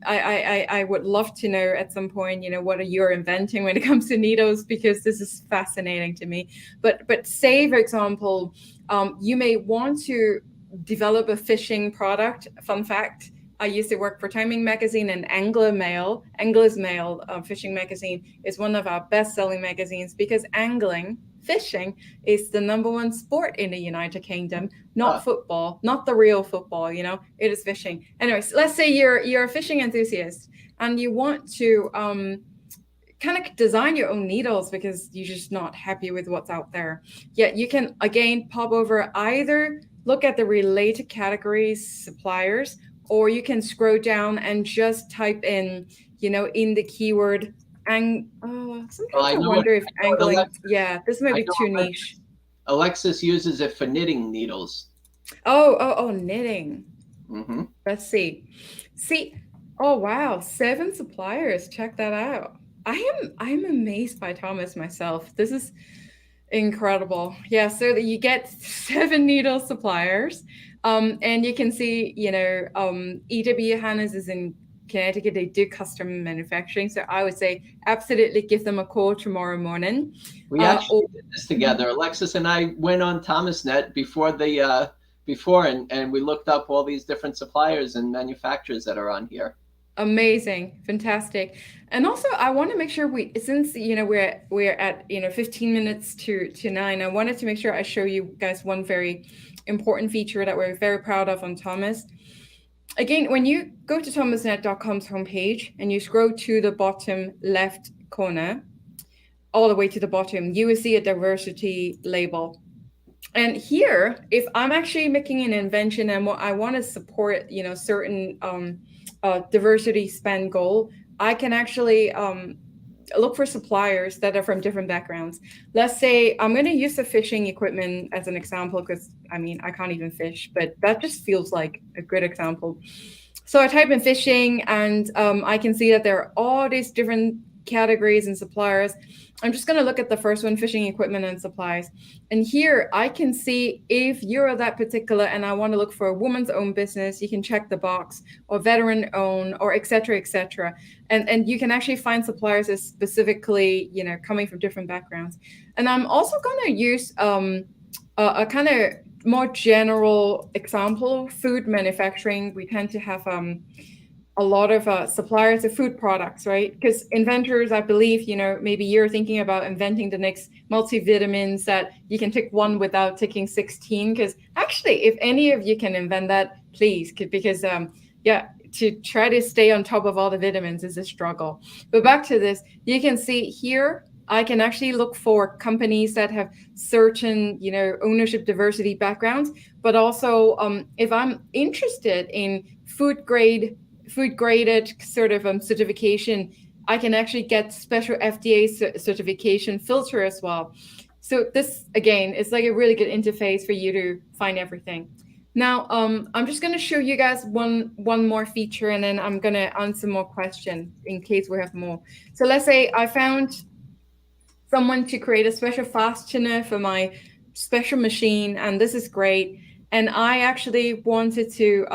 I would love to know at some point, what are you inventing when it comes to needles, because this is fascinating to me. But say, for example, you may want to develop a fishing product. Fun fact, I used to work for Timing Magazine, and Angler's Mail fishing magazine is one of our best-selling magazines, because fishing is the #1 sport in the United Kingdom, not football, not the real football, it is fishing. Anyways, let's say you're a fishing enthusiast and you want to kind of design your own needles because you're just not happy with what's out there. Yeah, you can again pop over, either look at the related categories, suppliers, or you can scroll down and just type in, in the keyword sometimes I wonder if angling. Yeah, this might be too niche. Alexis uses it for knitting needles. Oh, knitting. Mm-hmm. Let's see. Oh wow, 7 suppliers. Check that out. I'm amazed by Thomas myself. This is incredible. Yeah, so that you get 7 needle suppliers. And you can see, EW Hannes is in Connecticut. They do custom manufacturing. So I would say absolutely give them a call tomorrow morning. We actually did this together. Alexis and I went on ThomasNet before and we looked up all these different suppliers and manufacturers that are on here. Amazing, fantastic. And also I want to make sure since we're at 15 minutes to 9, I wanted to make sure I show you guys one very important feature that we're very proud of on Thomas. Again, when you go to thomasnet.com's homepage and you scroll to the bottom left corner, all the way to the bottom, you will see a diversity label. And here, if I'm actually making an invention and what I want to support, certain diversity spend goal, I can actually look for suppliers that are from different backgrounds. Let's say I'm going to use the fishing equipment as an example, because I can't even fish, but that just feels like a good example. So I type in fishing and I can see that there are all these different categories and suppliers. I'm just going to look at the first one, fishing equipment and supplies. And here I can see if you're that particular and I want to look for a woman's own business, you can check the box, or veteran owned, or et cetera, et cetera. And you can actually find suppliers as specifically, coming from different backgrounds. And I'm also going to use a kind of more general example, food manufacturing. We tend to have a lot of suppliers of food products, right? Because inventors, I believe, maybe you're thinking about inventing the next multivitamins that you can tick one without ticking 16. Because actually, if any of you can invent that, please, because to try to stay on top of all the vitamins is a struggle. But back to this, you can see here, I can actually look for companies that have certain, ownership diversity backgrounds, but also if I'm interested in food graded sort of certification, I can actually get special FDA certification filter as well. So this, again, is like a really good interface for you to find everything. Now, I'm just going to show you guys one more feature, and then I'm going to answer more questions in case we have more. So let's say I found someone to create a special fastener for my special machine, and this is great. And I actually wanted to,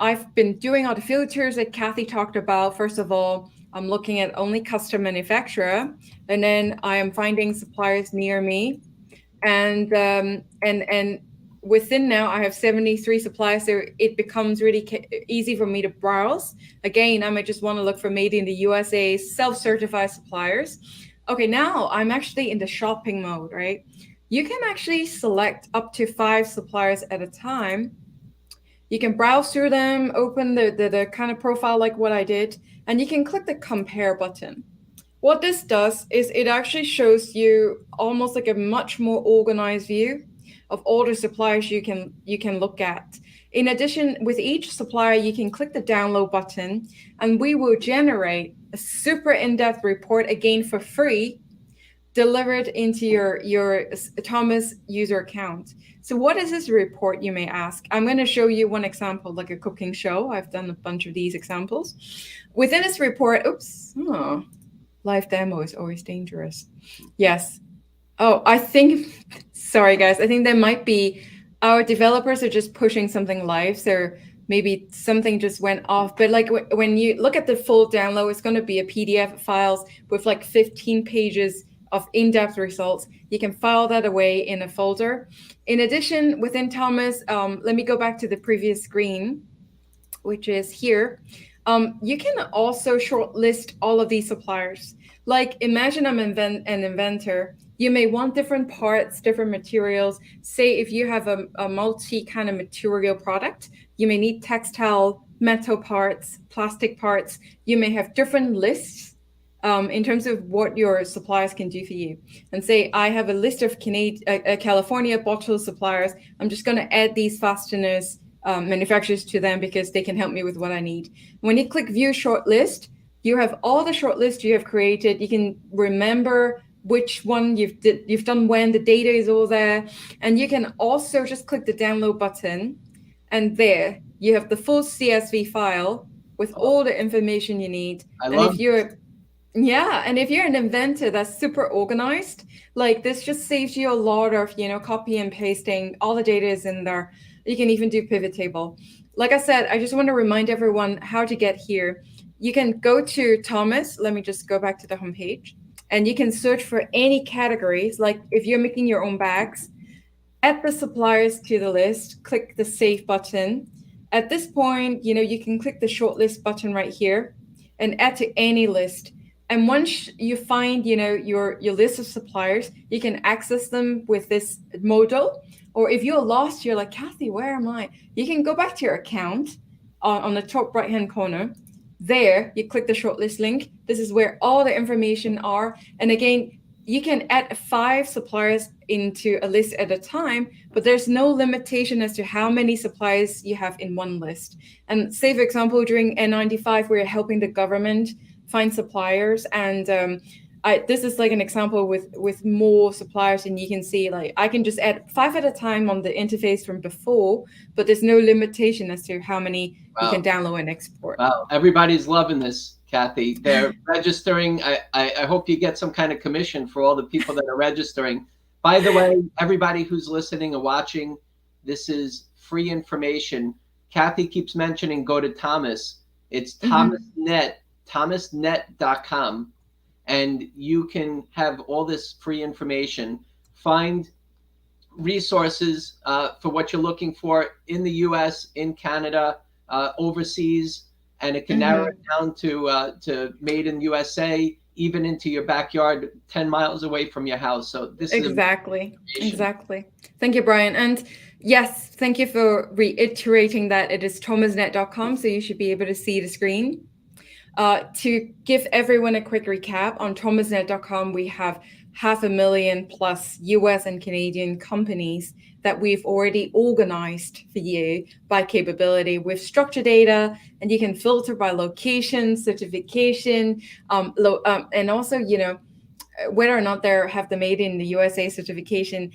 I've been doing all the filters that Kathy talked about. First of all, I'm looking at only custom manufacturer, and then I am finding suppliers near me, and within now I have 73 suppliers, so it becomes really easy for me to browse. Again, I might just want to look for made in the USA, self-certified suppliers. Okay, now I'm actually in the shopping mode, right? You can actually select up to 5 suppliers at a time. You can browse through them, open the kind of profile like what I did, and you can click the compare button. What this does is it actually shows you almost like a much more organized view of all the suppliers you can look at. In addition, with each supplier, you can click the download button, and we will generate a super in-depth report, again for free, delivered into your Thomas user account. So what is this report, you may ask? I'm going to show you one example, like a cooking show. I've done a bunch of these examples. Within this report, live demo is always dangerous. Yes. Oh, sorry guys, I think there might be, our developers are just pushing something live. So maybe something just went off. But like when you look at the full download, it's going to be a PDF files with like 15 pages of in-depth results. You can file that away in a folder. In addition, within Thomas, let me go back to the previous screen, which is here. You can also shortlist all of these suppliers. Like imagine I'm an inventor. You may want different parts, different materials. Say if you have a multi kind of material product, you may need textile, metal parts, plastic parts. You may have different lists in terms of what your suppliers can do for you. And say I have a list of California bottle suppliers. I'm just going to add these fasteners manufacturers to them because they can help me with what I need. When you click view shortlist, you have all the shortlist you have created. You can remember which one you've done when, the data is all there. And you can also just click the download button, and there you have the full CSV file with all the information you need. And if you're an inventor that's super organized, like this just saves you a lot of, copy and pasting. All the data is in there. You can even do pivot table. Like I said, I just want to remind everyone how to get here. You can go to Thomas. Let me just go back to the homepage. And you can search for any categories. Like if you're making your own bags, add the suppliers to the list, click the save button. At this point, you can click the shortlist button right here and add to any list. And once you find, your list of suppliers, you can access them with this modal. Or if you're lost, you're like, Kathy, where am I? You can go back to your account on the top right-hand corner. There, you click the shortlist link. This is where all the information are. And again, you can add 5 suppliers into a list at a time, but there's no limitation as to how many suppliers you have in one list. And say, for example, during N95, we're helping the government find suppliers. And this is like an example with more suppliers, and you can see like I can just add 5 at a time on the interface from before, but there's no limitation as to how many you can download and export. Wow, everybody's loving this, Kathy. They're registering. I hope you get some kind of commission for all the people that are registering. By the way, everybody who's listening and watching, this is free information. Kathy keeps mentioning go to Thomas. It's thomasnet.com. And you can have all this free information, find resources for what you're looking for in the US, in Canada, overseas, and it can narrow it down to made in USA, even into your backyard, 10 miles away from your house. So this is exactly. Thank you, Brian. And yes, thank you for reiterating that it is thomasnet.com. So you should be able to see the screen. To give everyone a quick recap, on thomasnet.com, we have 500,000 plus US and Canadian companies that we've already organized for you by capability with structured data, and you can filter by location, certification, and also, whether or not they have the Made in the USA certification.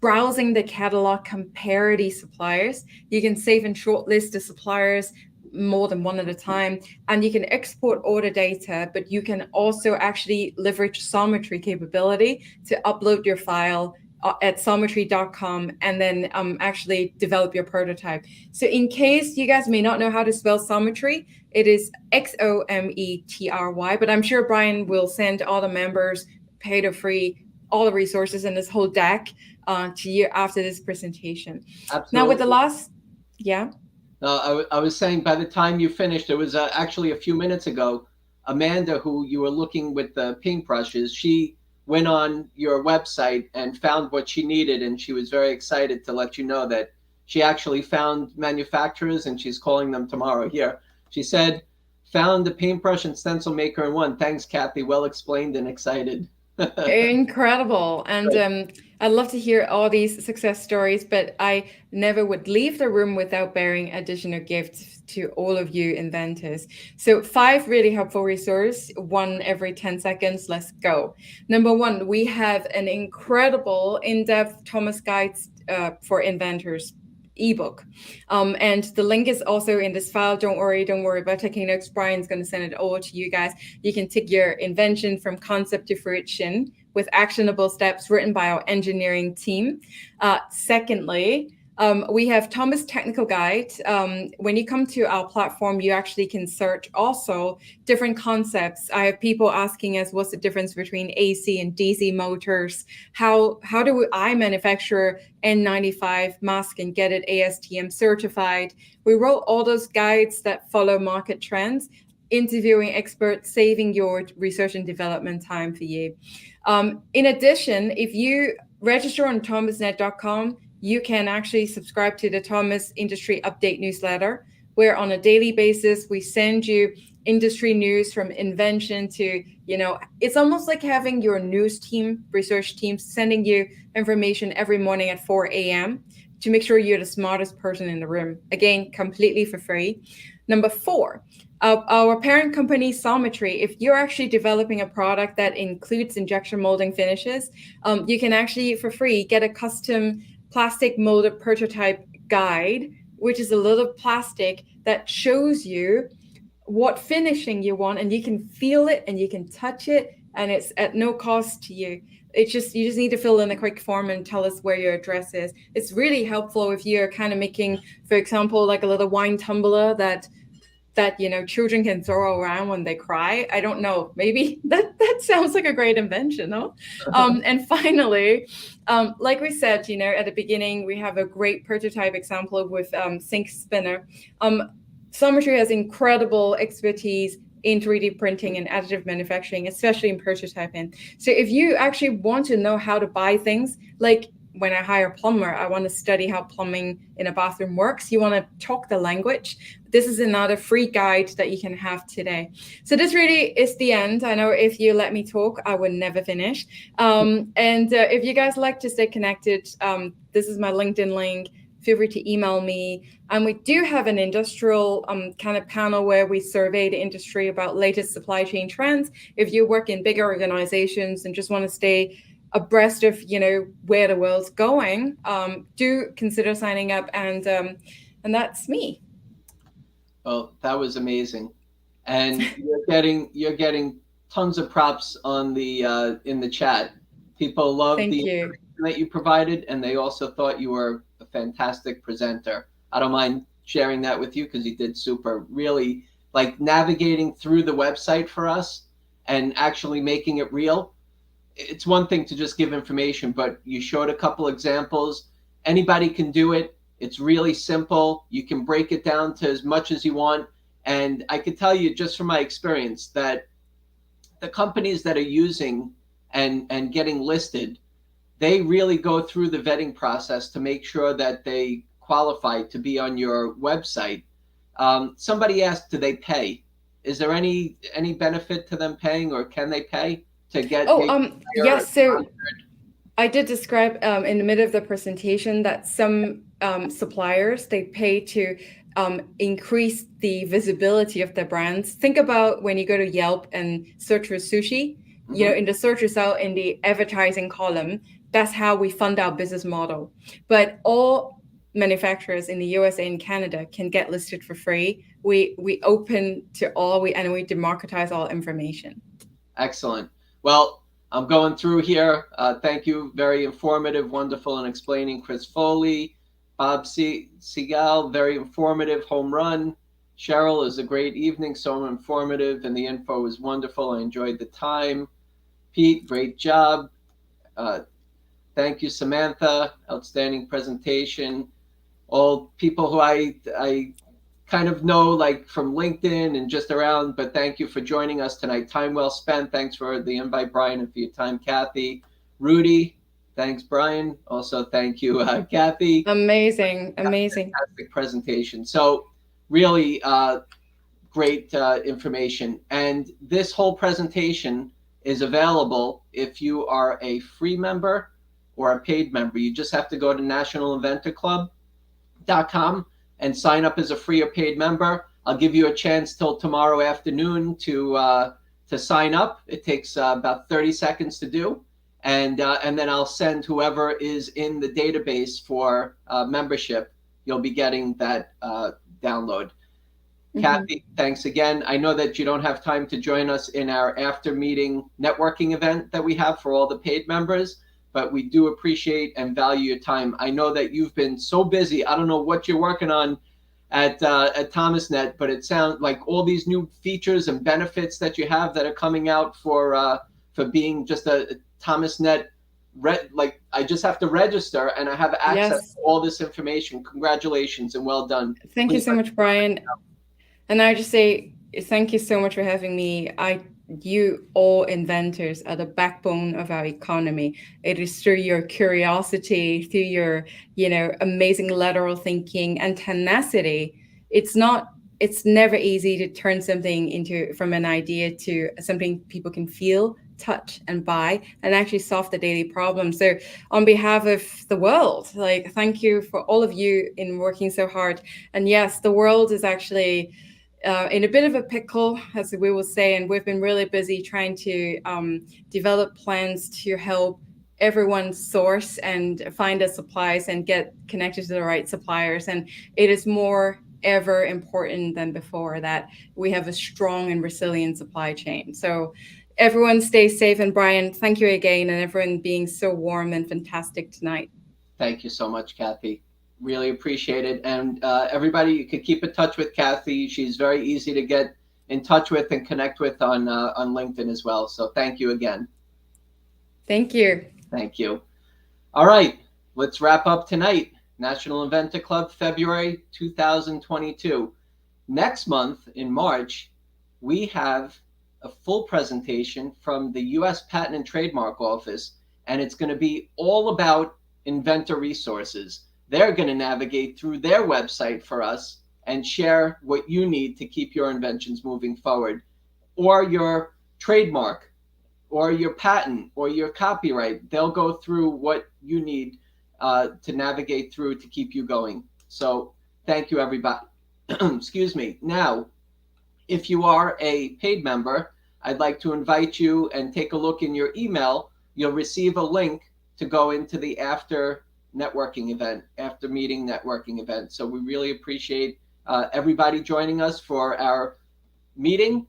Browsing the catalog, compare these suppliers. You can save and shortlist the suppliers more than one at a time, and you can export all the data, but you can also actually leverage Sometry capability to upload your file at sometry.com and then actually develop your prototype. So in case you guys may not know how to spell Sometry, it is Xometry, but I'm sure Brian will send all the members paid or free all the resources in this whole deck to you after this presentation. Absolutely. Now with the last, I was saying, by the time you finished, it was actually a few minutes ago, Amanda, who you were looking with the paintbrushes, she went on your website and found what she needed, and she was very excited to let you know that she actually found manufacturers, and she's calling them tomorrow. Here, she said, found the paintbrush and stencil maker in one. Thanks, Kathy. Well explained and excited. Incredible. And I'd love to hear all these success stories, but I never would leave the room without bearing additional gifts to all of you inventors. So 5 really helpful resources, 1 every 10 seconds. Let's go. Number 1, we have an incredible in-depth Thomas Guides for Inventors ebook. And the link is also in this file. Don't worry about taking notes. Brian's going to send it over to you guys. You can take your invention from concept to fruition with actionable steps written by our engineering team. Secondly, We have Thomas Technical Guide. When you come to our platform, you actually can search also different concepts. I have people asking us, what's the difference between AC and DC motors? How do I manufacture N95 mask and get it ASTM certified? We wrote all those guides that follow market trends, interviewing experts, saving your research and development time for you. In addition, if you register on thomasnet.com, you can actually subscribe to the Thomas Industry Update newsletter, where on a daily basis, we send you industry news from invention to, it's almost like having your news team, research team, sending you information every morning at 4 a.m. to make sure you're the smartest person in the room. Again, completely for free. Number 4, our parent company, Sometry. If you're actually developing a product that includes injection molding finishes, you can actually, for free, get a custom plastic molded prototype guide, which is a little plastic that shows you what finishing you want, and you can feel it and you can touch it, and it's at no cost to you. You just need to fill in a quick form and tell us where your address is. It's really helpful if you're kind of making, for example, like a little wine tumbler that children can throw around when they cry. I don't know. Maybe that sounds like a great invention, no? And finally, like we said, at the beginning, we have a great prototype example with Sink Spinner. Sometry has incredible expertise in 3D printing and additive manufacturing, especially in prototyping. So if you actually want to know how to buy things, like when I hire a plumber, I want to study how plumbing in a bathroom works. You want to talk the language. This is another free guide that you can have today. So this really is the end. I know if you let me talk, I would never finish. And if you guys like to stay connected, this is my LinkedIn link. Feel free to email me. And we do have an industrial kind of panel where we survey the industry about latest supply chain trends. If you work in bigger organizations and just want to stay abreast of where the world's going, do consider signing up, and that's me. Well, that was amazing, and you're getting tons of props on the in the chat. People love the information that you provided, and they also thought you were a fantastic presenter. I don't mind sharing that with you because you did super. Really, like navigating through the website for us and actually making it real. It's one thing to just give information, but you showed a couple examples. Anybody can do it. It's really simple. You can break it down to as much as you want. And I could tell you just from my experience that the companies that are using and getting listed, they really go through the vetting process to make sure that they qualify to be on your website. Somebody asked, do they pay? Is there any benefit to them paying, or can they pay to get? Yes. So I did describe in the middle of the presentation that some suppliers, they pay to increase the visibility of their brands. Think about when you go to Yelp and search for sushi, in the search result, in the advertising column, that's how we fund our business model. But all manufacturers in the USA and Canada can get listed for free. We open to all, and we democratize all information. Excellent. Well, I'm going through here. Thank you. Very informative, wonderful, and explaining. Chris Foley, Bob Seagal, very informative, home run. Cheryl, is a great evening, so informative, and the info was wonderful. I enjoyed the time. Pete, great job. Thank you, Samantha. Outstanding presentation. All people who I kind of know, like from LinkedIn and just around, but thank you for joining us tonight. Time well spent. Thanks for the invite, Brian, and for your time, Kathy. Rudy, thanks, Brian. Also, thank you, Kathy. Amazing. Fantastic presentation. So really great information. And this whole presentation is available if you are a free member or a paid member. You just have to go to nationalinventorclub.com and sign up as a free or paid member. I'll give you a chance till tomorrow afternoon to sign up. It takes about 30 seconds to do. And then I'll send whoever is in the database for membership, you'll be getting that download. Kathy, thanks again. I know that you don't have time to join us in our after meeting networking event that we have for all the paid members, but we do appreciate and value your time. I know that you've been so busy. I don't know what you're working on at ThomasNet, but it sounds like all these new features and benefits that you have that are coming out for being just a ThomasNet. Like I just have to register and I have access to all this information. Congratulations and well done. Thank you so much, Brian. And I just say thank you so much for having me. You all inventors are the backbone of our economy. It is through your curiosity, through your, amazing lateral thinking and tenacity. It's never easy to turn something from an idea to something people can feel, touch, and buy, and actually solve the daily problem. So on behalf of the world, thank you for all of you in working so hard. And yes, the world is actually in a bit of a pickle, as we will say, and we've been really busy trying to develop plans to help everyone source and find the supplies and get connected to the right suppliers. And it is more ever important than before that we have a strong and resilient supply chain. So everyone stay safe. And Brian, thank you again, and everyone being so warm and fantastic tonight. Thank you so much, Kathy. Really appreciate it. And everybody, you could keep in touch with Kathy. She's very easy to get in touch with and connect with on LinkedIn as well. So thank you again. Thank you. Thank you. All right, let's wrap up tonight. National Inventor Club, February 2022. Next month in March, we have a full presentation from the US Patent and Trademark Office, and it's going to be all about inventor resources. They're going to navigate through their website for us and share what you need to keep your inventions moving forward, or your trademark, or your patent, or your copyright. They'll go through what you need to navigate through to keep you going. So thank you, everybody. Excuse me. Now, if you are a paid member, I'd like to invite you and take a look in your email. You'll receive a link to go into the after meeting networking event. So we really appreciate everybody joining us for our meeting.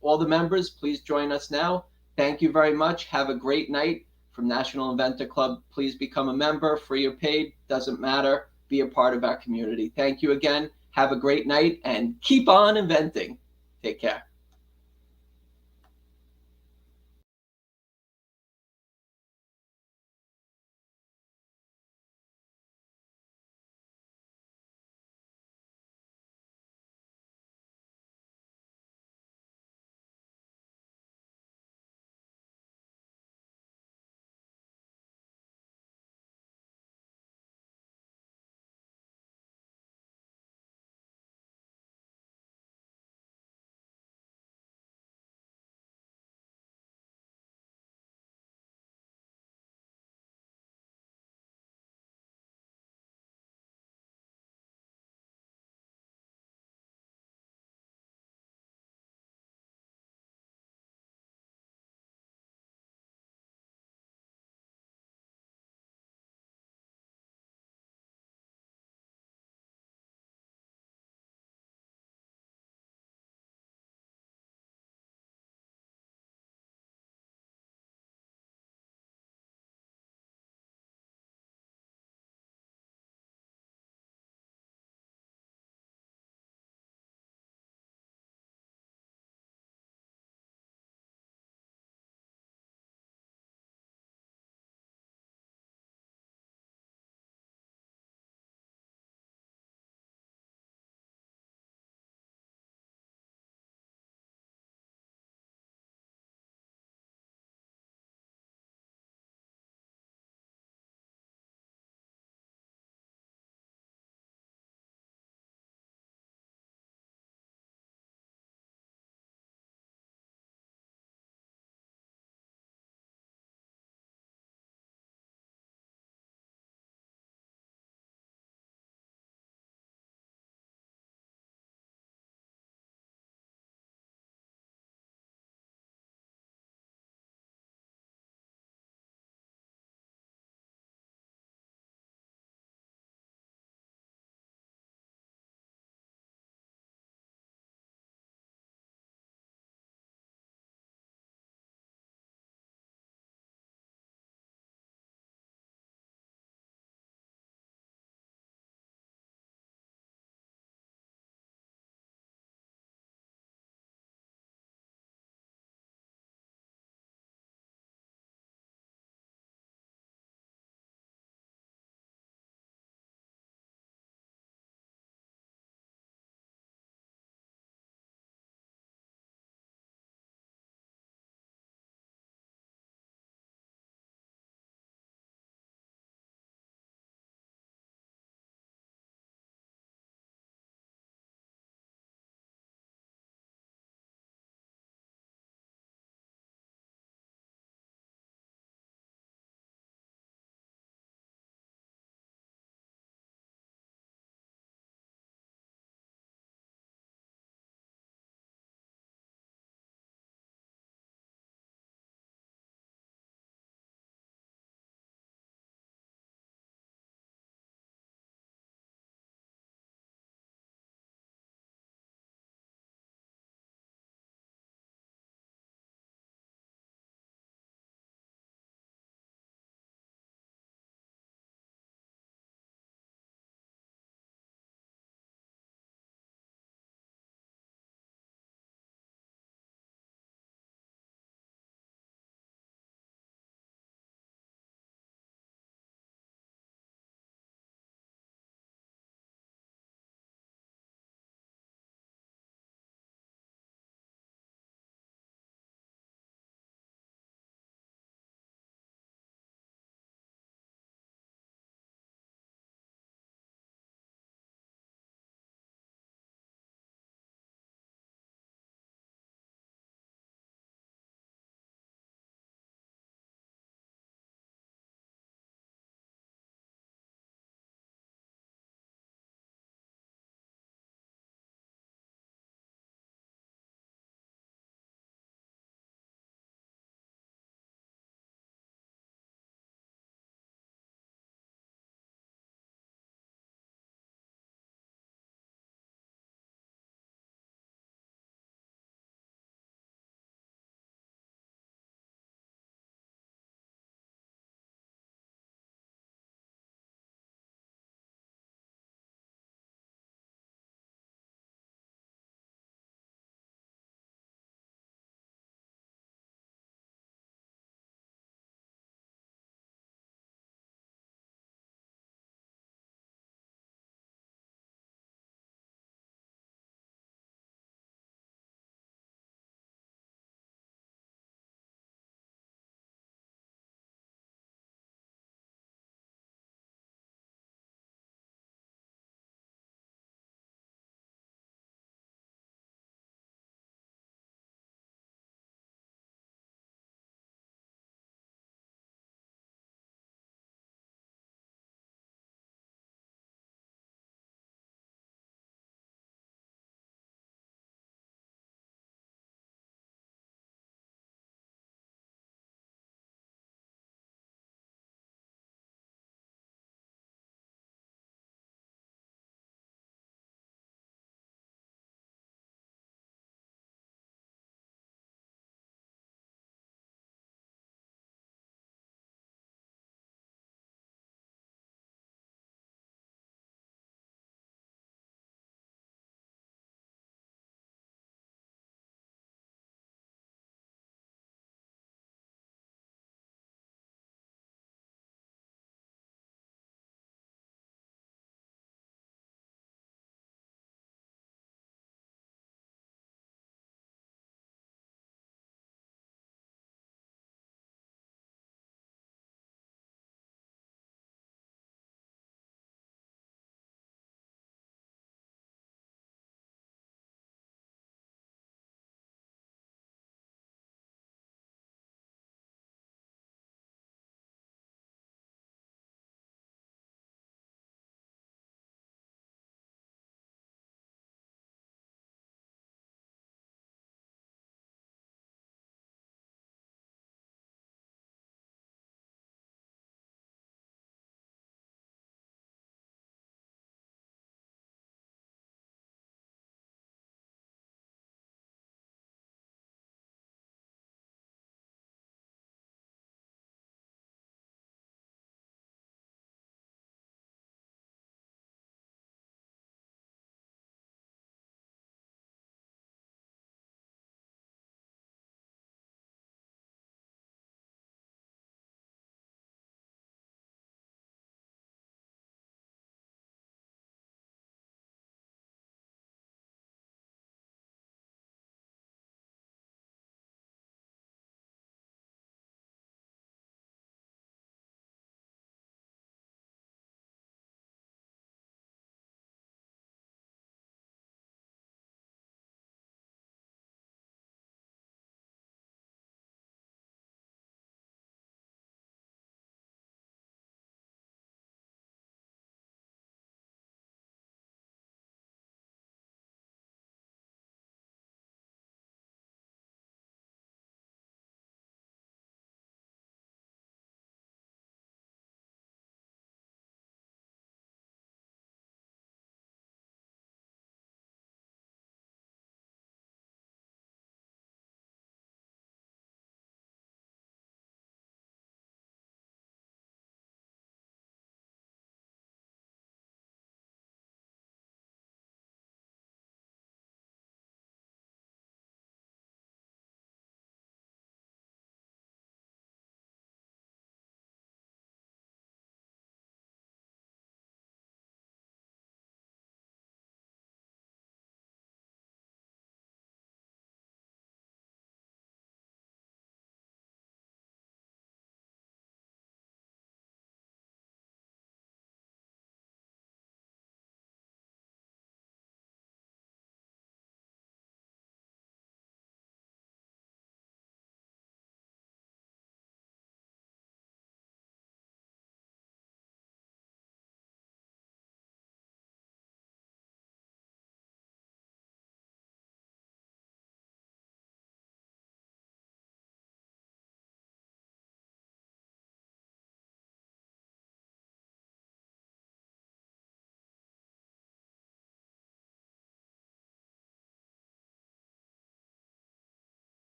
All the members, please join us now. Thank you very much. Have a great night from National Inventor Club. Please become a member, free or paid, doesn't matter. Be a part of our community. Thank you again. Have a great night and keep on inventing. Take care.